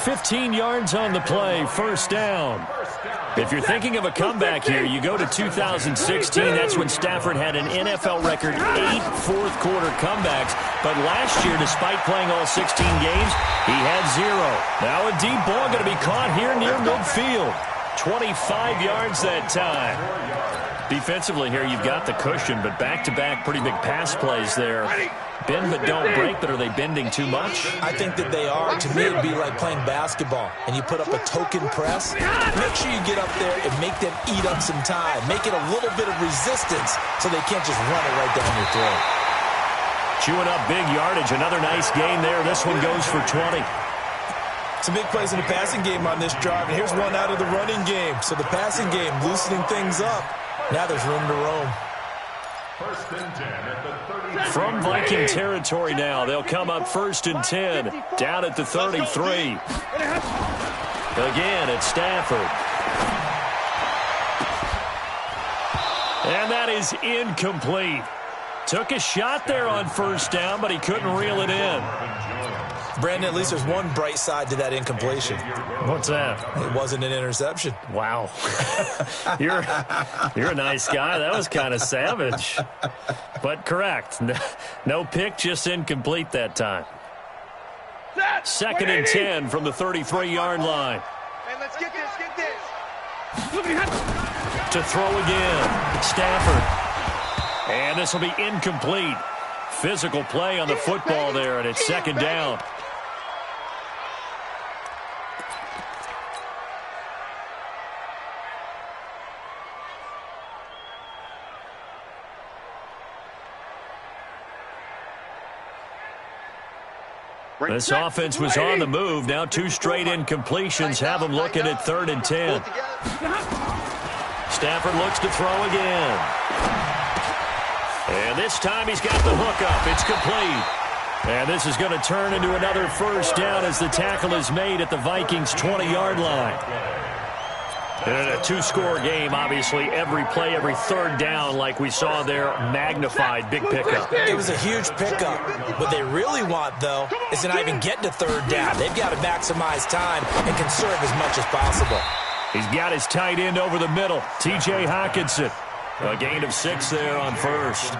15 yards on the play, 1st down. If you're thinking of a comeback here, you go to 2016. That's when Stafford had an NFL record 8 fourth-quarter comebacks. But last year, despite playing all 16 games, he had 0. Now a deep ball going to be caught here near midfield. 25 yards that time. Defensively here, you've got the cushion, but back-to-back pretty big pass plays there. Bend but don't break, but are they bending too much? I think that they are. To me, it'd be like playing basketball, and you put up a token press. Make sure you get up there and make them eat up some time. Make it a little bit of resistance so they can't just run it right down your throat. Chewing up big yardage. Another nice gain there. This one goes for 20. Some big plays in the passing game on this drive, and here's one out of the running game. So the passing game loosening things up. Now there's room to roam. 1st and 10 at the 30. From Viking territory now, they'll come up 1st and 10, down at the 33. Again, it's Stafford. And that is incomplete. Took a shot there on 1st down, but he couldn't reel it in. Brandon, at least there's one bright side to that incompletion. What's that? It wasn't an interception. Wow. You're a nice guy. That was kind of savage. But correct. No pick, just incomplete that time. 2nd and 10 from the 33-yard line. Hey, let's get this, To throw again. Stafford. And this will be incomplete. Physical play on the football there, and it's 2nd down. This offense was on the move. Now 2 straight incompletions have them looking at 3rd and 10. Stafford looks to throw again. And this time he's got the hook up. It's complete. And this is going to turn into another 1st down as the tackle is made at the Vikings' 20-yard line. And a 2-score game, obviously, every play, every 3rd down, like we saw there, magnified, big pickup. It was a huge pickup. What they really want, though, is to not even get to 3rd down. They've got to maximize time and conserve as much as possible. He's got his tight end over the middle, T.J. Hockenson. A gain of 6 there on 1st.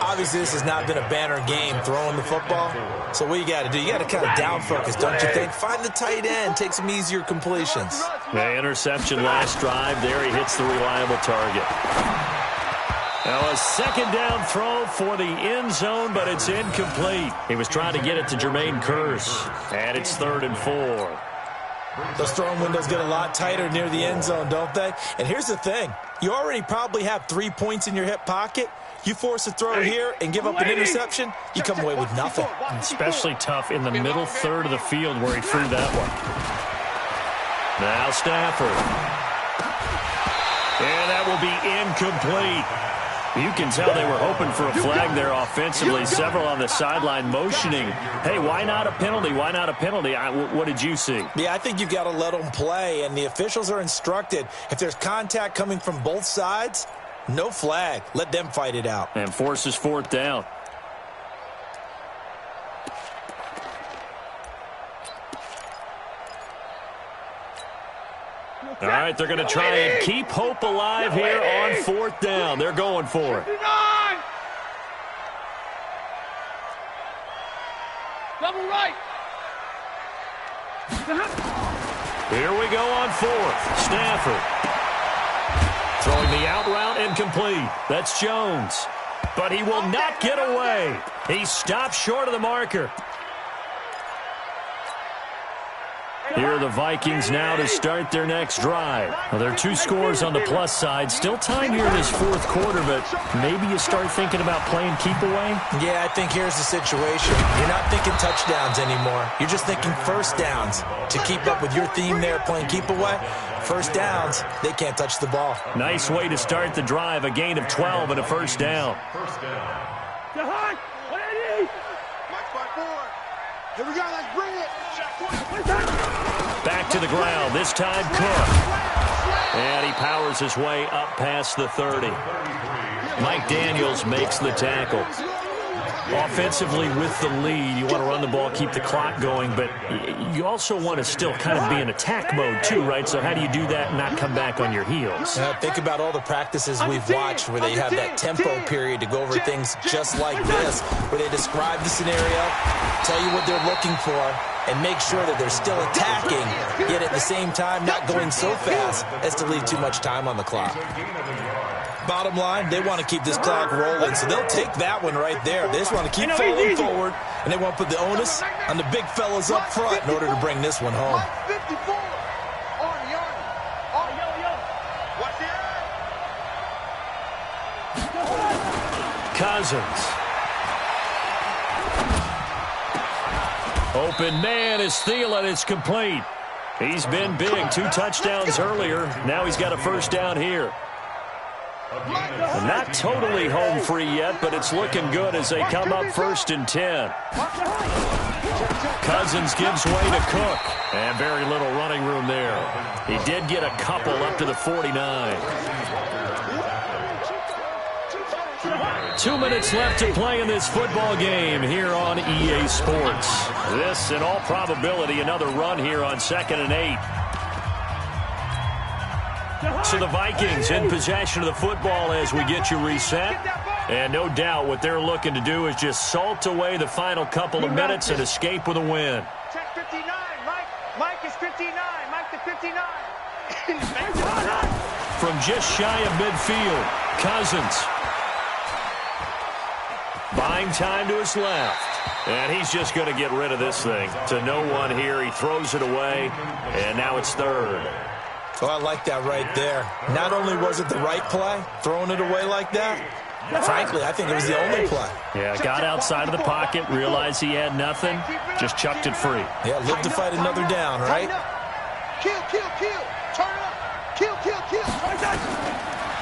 Obviously, this has not been a banner game throwing the football. So what you got to do, you got to kind of down focus, don't you think? Find the tight end, take some easier completions. The interception last drive. There he hits the reliable target. Now a second down throw for the end zone, but it's incomplete. He was trying to get it to Jermaine Kearse, and it's 3rd and 4. Those throwing windows get a lot tighter near the end zone, don't they? And here's the thing. You already probably have 3 points in your hip pocket. You force a throw here and give up an interception, you come away with nothing. Especially tough in the middle third of the field where he threw that one. Now Stafford. And that will be incomplete. You can tell they were hoping for a flag there offensively. Several on the sideline motioning, hey, why not a penalty? Why not a penalty? What did you see? Yeah, I think you've got to let them play, and the officials are instructed. If there's contact coming from both sides, no flag. Let them fight it out. And forces 4th down. All right, they're going to try and keep hope alive here on 4th down. They're going for it. Double right. Here we go on 4th. Stafford. Throwing the out route incomplete. That's Jones. But he will not get away. He stopped short of the marker. Here are the Vikings now to start their next drive. Well, there are 2 scores on the plus side. Still time here in this 4th quarter, but maybe you start thinking about playing keep away? Yeah, I think here's the situation. You're not thinking touchdowns anymore. You're just thinking first downs. To keep up with your theme there, playing keep away, first downs, they can't touch the ball. Nice way to start the drive. A gain of 12 and a first down. Here we go, let's bring it. Back to the ground, this time Cook. And he powers his way up past the 30. Mike Daniels makes the tackle. Offensively with the lead, you want to run the ball, keep the clock going, but you also want to still kind of be in attack mode too, right? So how do you do that and not come back on your heels? Think about all the practices we've watched where they have that tempo period to go over things just like this, where they describe the scenario, tell you what they're looking for, and make sure that they're still attacking, yet at the same time not going so fast as to leave too much time on the clock. Bottom line, they want to keep this clock rolling, so they'll take that one right there. They just want to keep falling forward, and they want to put the onus on the big fellas up front in order to bring this one home. 54 on Yarn. Oh, yo. Watch it. Cousins. Open man is Thielen. It's complete. He's been big. 2 touchdowns earlier. Now he's got a first down here. Not totally home free yet, but it's looking good as they come up 1st and 10. Cousins gives way to Cook. And very little running room there. He did get a couple up to the 49. 2 minutes left to play in this football game here on EA Sports. This, in all probability, another run here on 2nd and 8. So the Vikings in possession of the football as we get you reset. And no doubt what they're looking to do is just salt away the final couple of minutes and escape with a win. Check 59, Mike. Mike is 59. Mike to 59. From just shy of midfield, Cousins. Buying time to his left. And he's just going to get rid of this thing. To no one here. He throws it away. And now it's 3rd. Oh, I like that right there. Not only was it the right play, throwing it away like that, frankly, I think it was the only play. Yeah, got outside of the pocket, realized he had nothing, just chucked it free. Yeah, live to fight another down, right? Kill. Turn it up. Kill.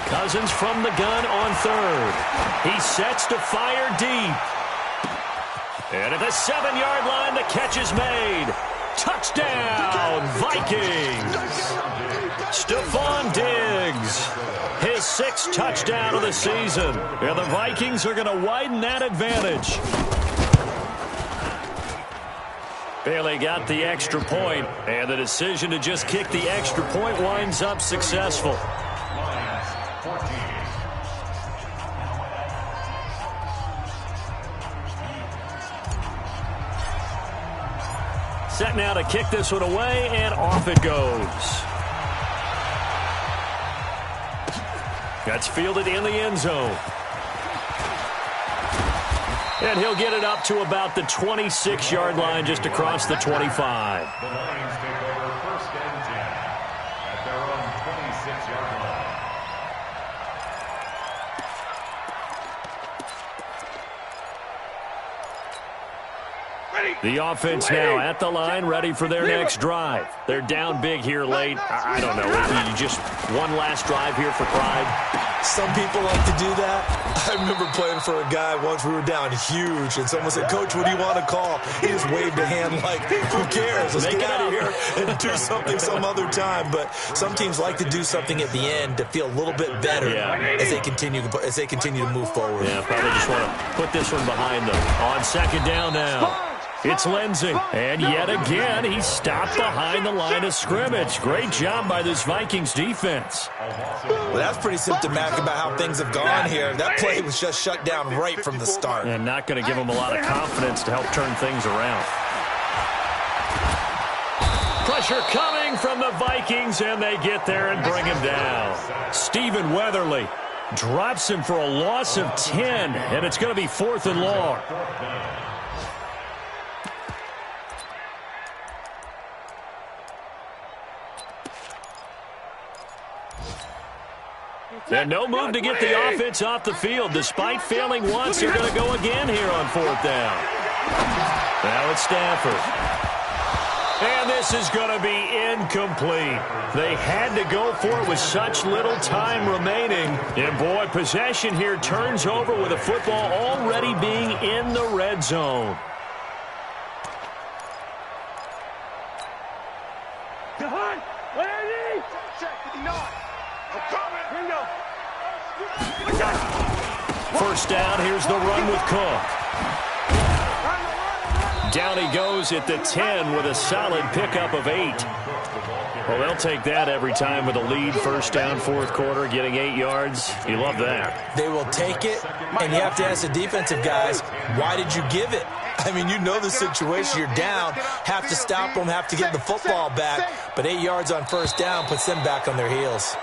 Cousins from the gun on 3rd. He sets to fire deep. And at the 7-yard line, the catch is made. Touchdown, Vikings! Stephon Diggs, his 6th touchdown of the season. And the Vikings are going to widen that advantage. Bailey got the extra point, and the decision to just kick the extra point winds up successful. Set now to kick this one away, and off it goes. That's fielded in the end zone. And he'll get it up to about the 26-yard line, just across the 25. The Lions take over 1st and 10 at their own 26-yard line. The offense now at the line, ready for their next drive. They're down big here late. I don't know. You just one last drive here for pride. Some people like to do that. I remember playing for a guy once. We were down huge, and someone said, "Coach, what do you want to call?" He just waved a hand like, who cares? Let's get out of here and do something some other time. But some teams like to do something at the end to feel a little bit better as they continue to move forward. Yeah, probably just want to put this one behind them. On 2nd down now. It's Lindsey, and yet again, he's stopped behind the line of scrimmage. Great job by this Vikings defense. Well, that's pretty symptomatic about how things have gone here. That play was just shut down right from the start. And not going to give them a lot of confidence to help turn things around. Pressure coming from the Vikings, and they get there and bring him down. Stephen Weatherly drops him for a loss of 10, and it's going to be 4th and long. And no move to get the offense off the field. Despite failing once, they're going to go again here on 4th down. Now it's Stafford. And this is going to be incomplete. They had to go for it with such little time remaining. And, boy, possession here turns over with the football already being in the red zone. First down, here's the run with Cook. Down he goes at the 10 with a solid pickup of 8. Well, they'll take that every time with a lead. First down, 4th quarter, getting 8 yards. You love that. They will take it, and you have to ask the defensive guys, why did you give it? I mean, you know the situation. You're down, have to stop them, have to get the football back. But 8 yards on first down puts them back on their heels.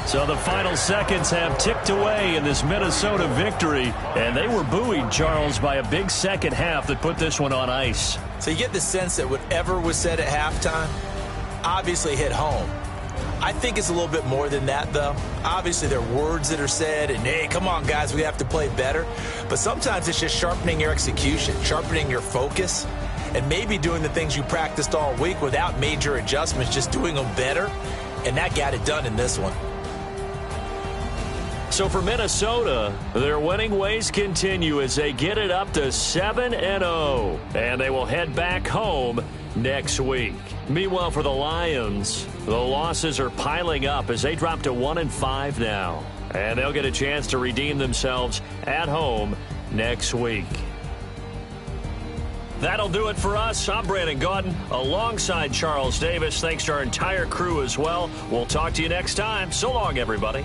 So the final seconds have ticked away in this Minnesota victory, and they were buoyed, Charles, by a big second half that put this one on ice. So you get the sense that whatever was said at halftime obviously hit home. I think it's a little bit more than that, though. Obviously, there are words that are said, and, hey, come on, guys, we have to play better. But sometimes it's just sharpening your execution, sharpening your focus, and maybe doing the things you practiced all week without major adjustments, just doing them better. And that got it done in this one. So for Minnesota, their winning ways continue as they get it up to 7-0. And they will head back home next week. Meanwhile, for the Lions, the losses are piling up as they drop to 1-5 now. And they'll get a chance to redeem themselves at home next week. That'll do it for us. I'm Brandon Gaudin alongside Charles Davis. Thanks to our entire crew as well. We'll talk to you next time. So long, everybody.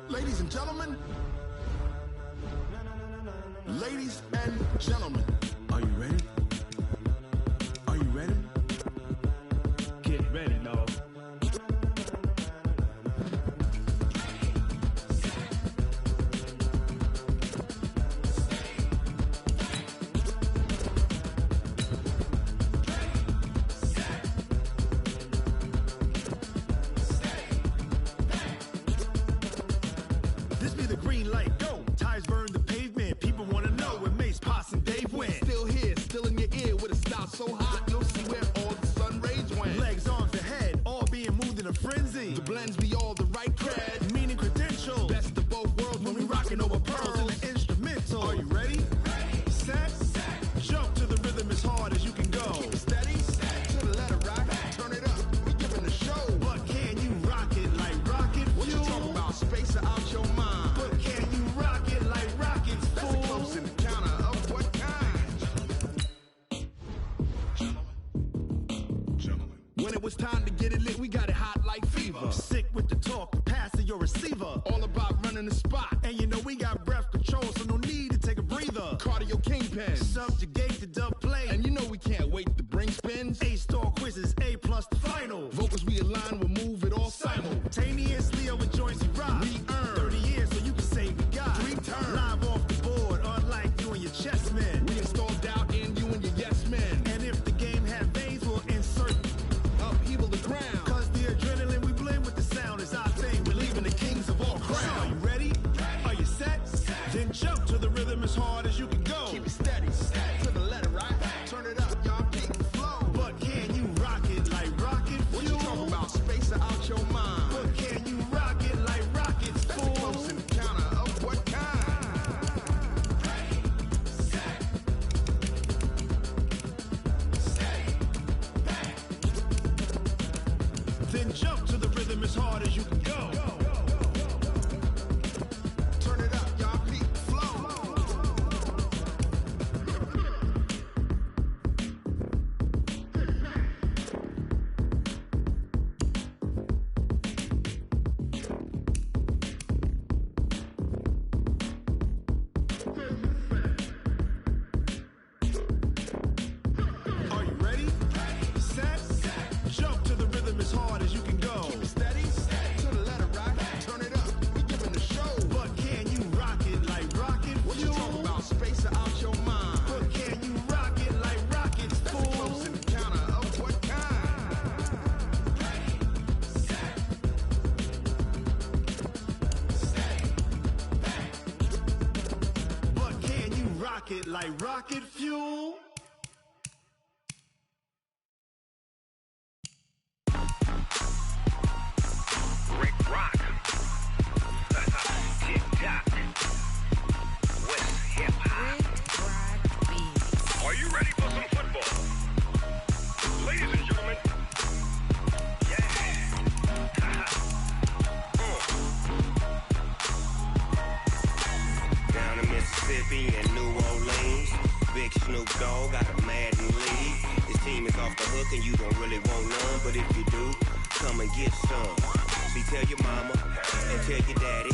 Ladies and gentlemen. Ladies and gentlemen. Are you ready? Are you ready? Get ready, dog. This be the green light, go. Tires burn the pavement. People want to know where Mace, Poss, and Dave went. Still here, still in your ear with a style so hot, you'll see where all the sun rays went. Legs, arms, the head, all being moved in a frenzy. The blends be all the right cred, meaning credentials. Best of both worlds when we rockin' over pearls in the instrumental. Are you ready? Set, jump to the rhythm as hard as you can go. Keep it steady, to the letter right, turn it up, we giving the show. But can you rock it like rocket fuel? What you talking about, space or out your mind? But can you rock it like rockets, fool? That's a close encounter of what kind? Gentlemen. When it was time to get it lit, we got it hot like fever. Sick with the talk, the pass to your receiver. All about running the spot. And you know we got breath control, so no need to take a breather. Cardio kingpin, subjugate the dub play. And you know we can't wait to bring spins. A-star quizzes, A+ the final. Vocals we align, we'll move it all simultaneously over joints we rock. We earn 30 years, so you can say we got 3 turns. Live off the board, unlike you and your chess men. We install doubt in you and your yes men. And if the game had veins, we'll insert upheaval the ground. Cause the adrenaline we blend with the sound is our thing. We're leaving the kings of all crowns. So are you ready? Are you set? Then jump to the rhythm as hard as you can go. Keep it steady, to the letter right. Turn it up, y'all keep the flow. But can you rock it like rocket fuel? What you talking about, space or out your mind? But can you rock it like rockets, fool? That's a close encounter of what kind? Then jump to the rhythm as hard as you can go. Turn it up, y'all keep the flow. Are you ready? Set, jump to the rhythm as hard as you can go. Keep it steady, to the letter right. Turn it up, we giving the show. But can you rock it like rocket fuel? What you talking about, space or out your mind? But can you rock it like rockets, fool? That's a close encounter of what kind? But can you rock it like rocket fuel? Rick Rock. Tick-tock. West hip-hop. Are you ready for some football? Ladies and gentlemen. Yeah. Down in Mississippi and New Orleans, Big Snoop Dogg got a Madden league. His team is off the hook and you don't really want none, but if you do, come and get some. See, tell your mama and tell your daddy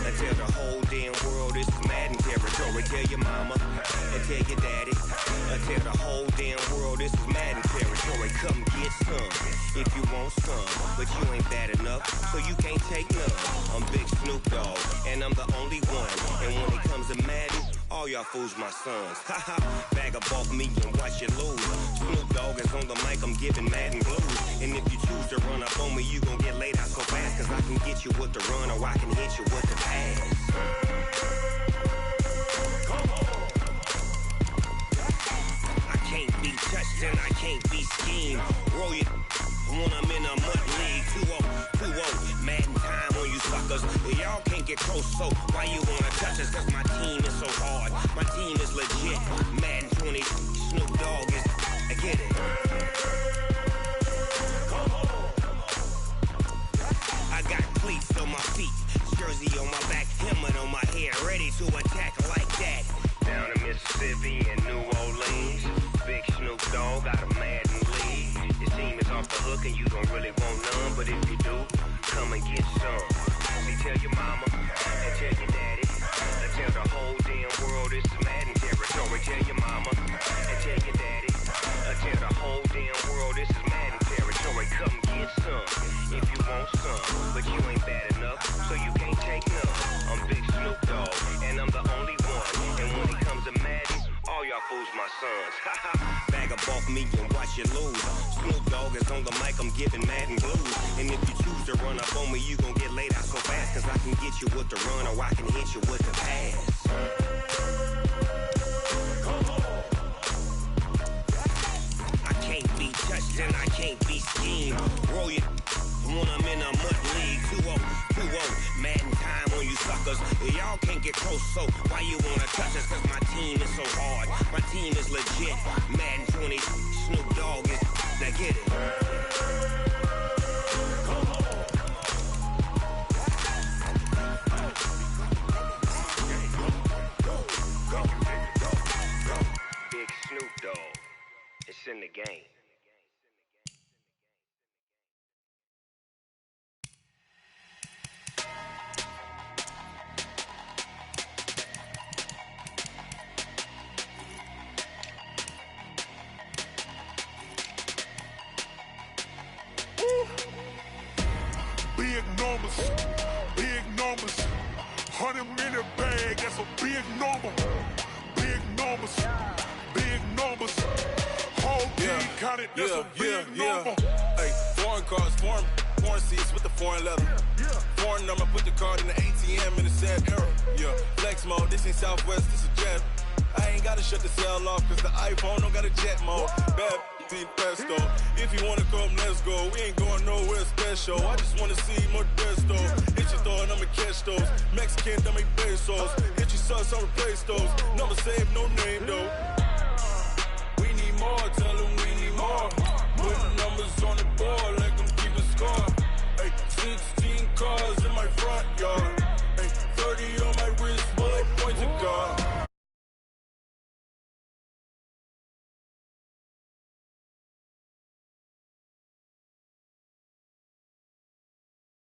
and tell the whole damn world this is Madden territory. Tell your mama and tell your daddy and tell the whole damn world this is Madden territory. Come get some if you want some, but you ain't bad enough, so you can't take none. I'm Big Snoop Dogg and I'm the only one. And when it comes to Madden, all y'all fools my sons. Haha, bag of bulk me and watch you lose. Snoop Dogg is on the mic, I'm giving Madden blues. And if you choose to run up on me, you gon' get laid out so fast. Cause I can get you with the run or I can hit you with the pass. Come on. I can't be touched and I can't be schemed. Roll you when I'm in a mud league. 2-0, Madden time on you suckers. Y'all can't get close, so why you wanna touch us? Cause my team is so hard. My team is legit. Madden 20, Snoop Dogg is, I get it. Come on. I got cleats on my feet, jersey on my back, helmet on my head, ready to attack like that. Down in Mississippi and New Orleans, Big Snoop Dogg got a Madden league. Your team is off the hook and you don't really want none, but if you do, come and get some. See, tell your mama but you ain't bad enough, so you can't take none. I'm Big Snoop Dogg, and I'm the only one. And when it comes to Madden, all y'all fools my sons. Bag up off me and watch you lose. Snoop Dogg is on the mic, I'm giving Madden blues. And if you choose to run up on me, you gon' get laid out so fast. Cause I can get you with the run or I can hit you with the pass. I can't be touched and I can't be schemed. Roll you when I'm in a mud league. 2-0, 2-0, Madden time on you suckers. Y'all can't get close, so why you wanna touch us? Cause my team is so hard, my team is legit. Madden 20, Snoop Dogg is, now get it. Big Snoop Dogg, it's in the game. Big numbers, 100 in a bag, that's a big number. Big numbers, whole team counted, that's a big number. Hey, foreign cars, foreign seats with the foreign leather. Foreign number, put the card in the ATM in a sad era. Yeah, flex mode, this ain't Southwest, this a jet. I ain't gotta shut the cell off, cause the iPhone don't got a jet mode. Bad ain't pesto. If you wanna come, let's go. We ain't going nowhere special. I just wanna see more desto. Hit your thought, I'ma catch those. Mexican, dame pesos. Hit your sauce, I'll replace those. Number saved, no name though.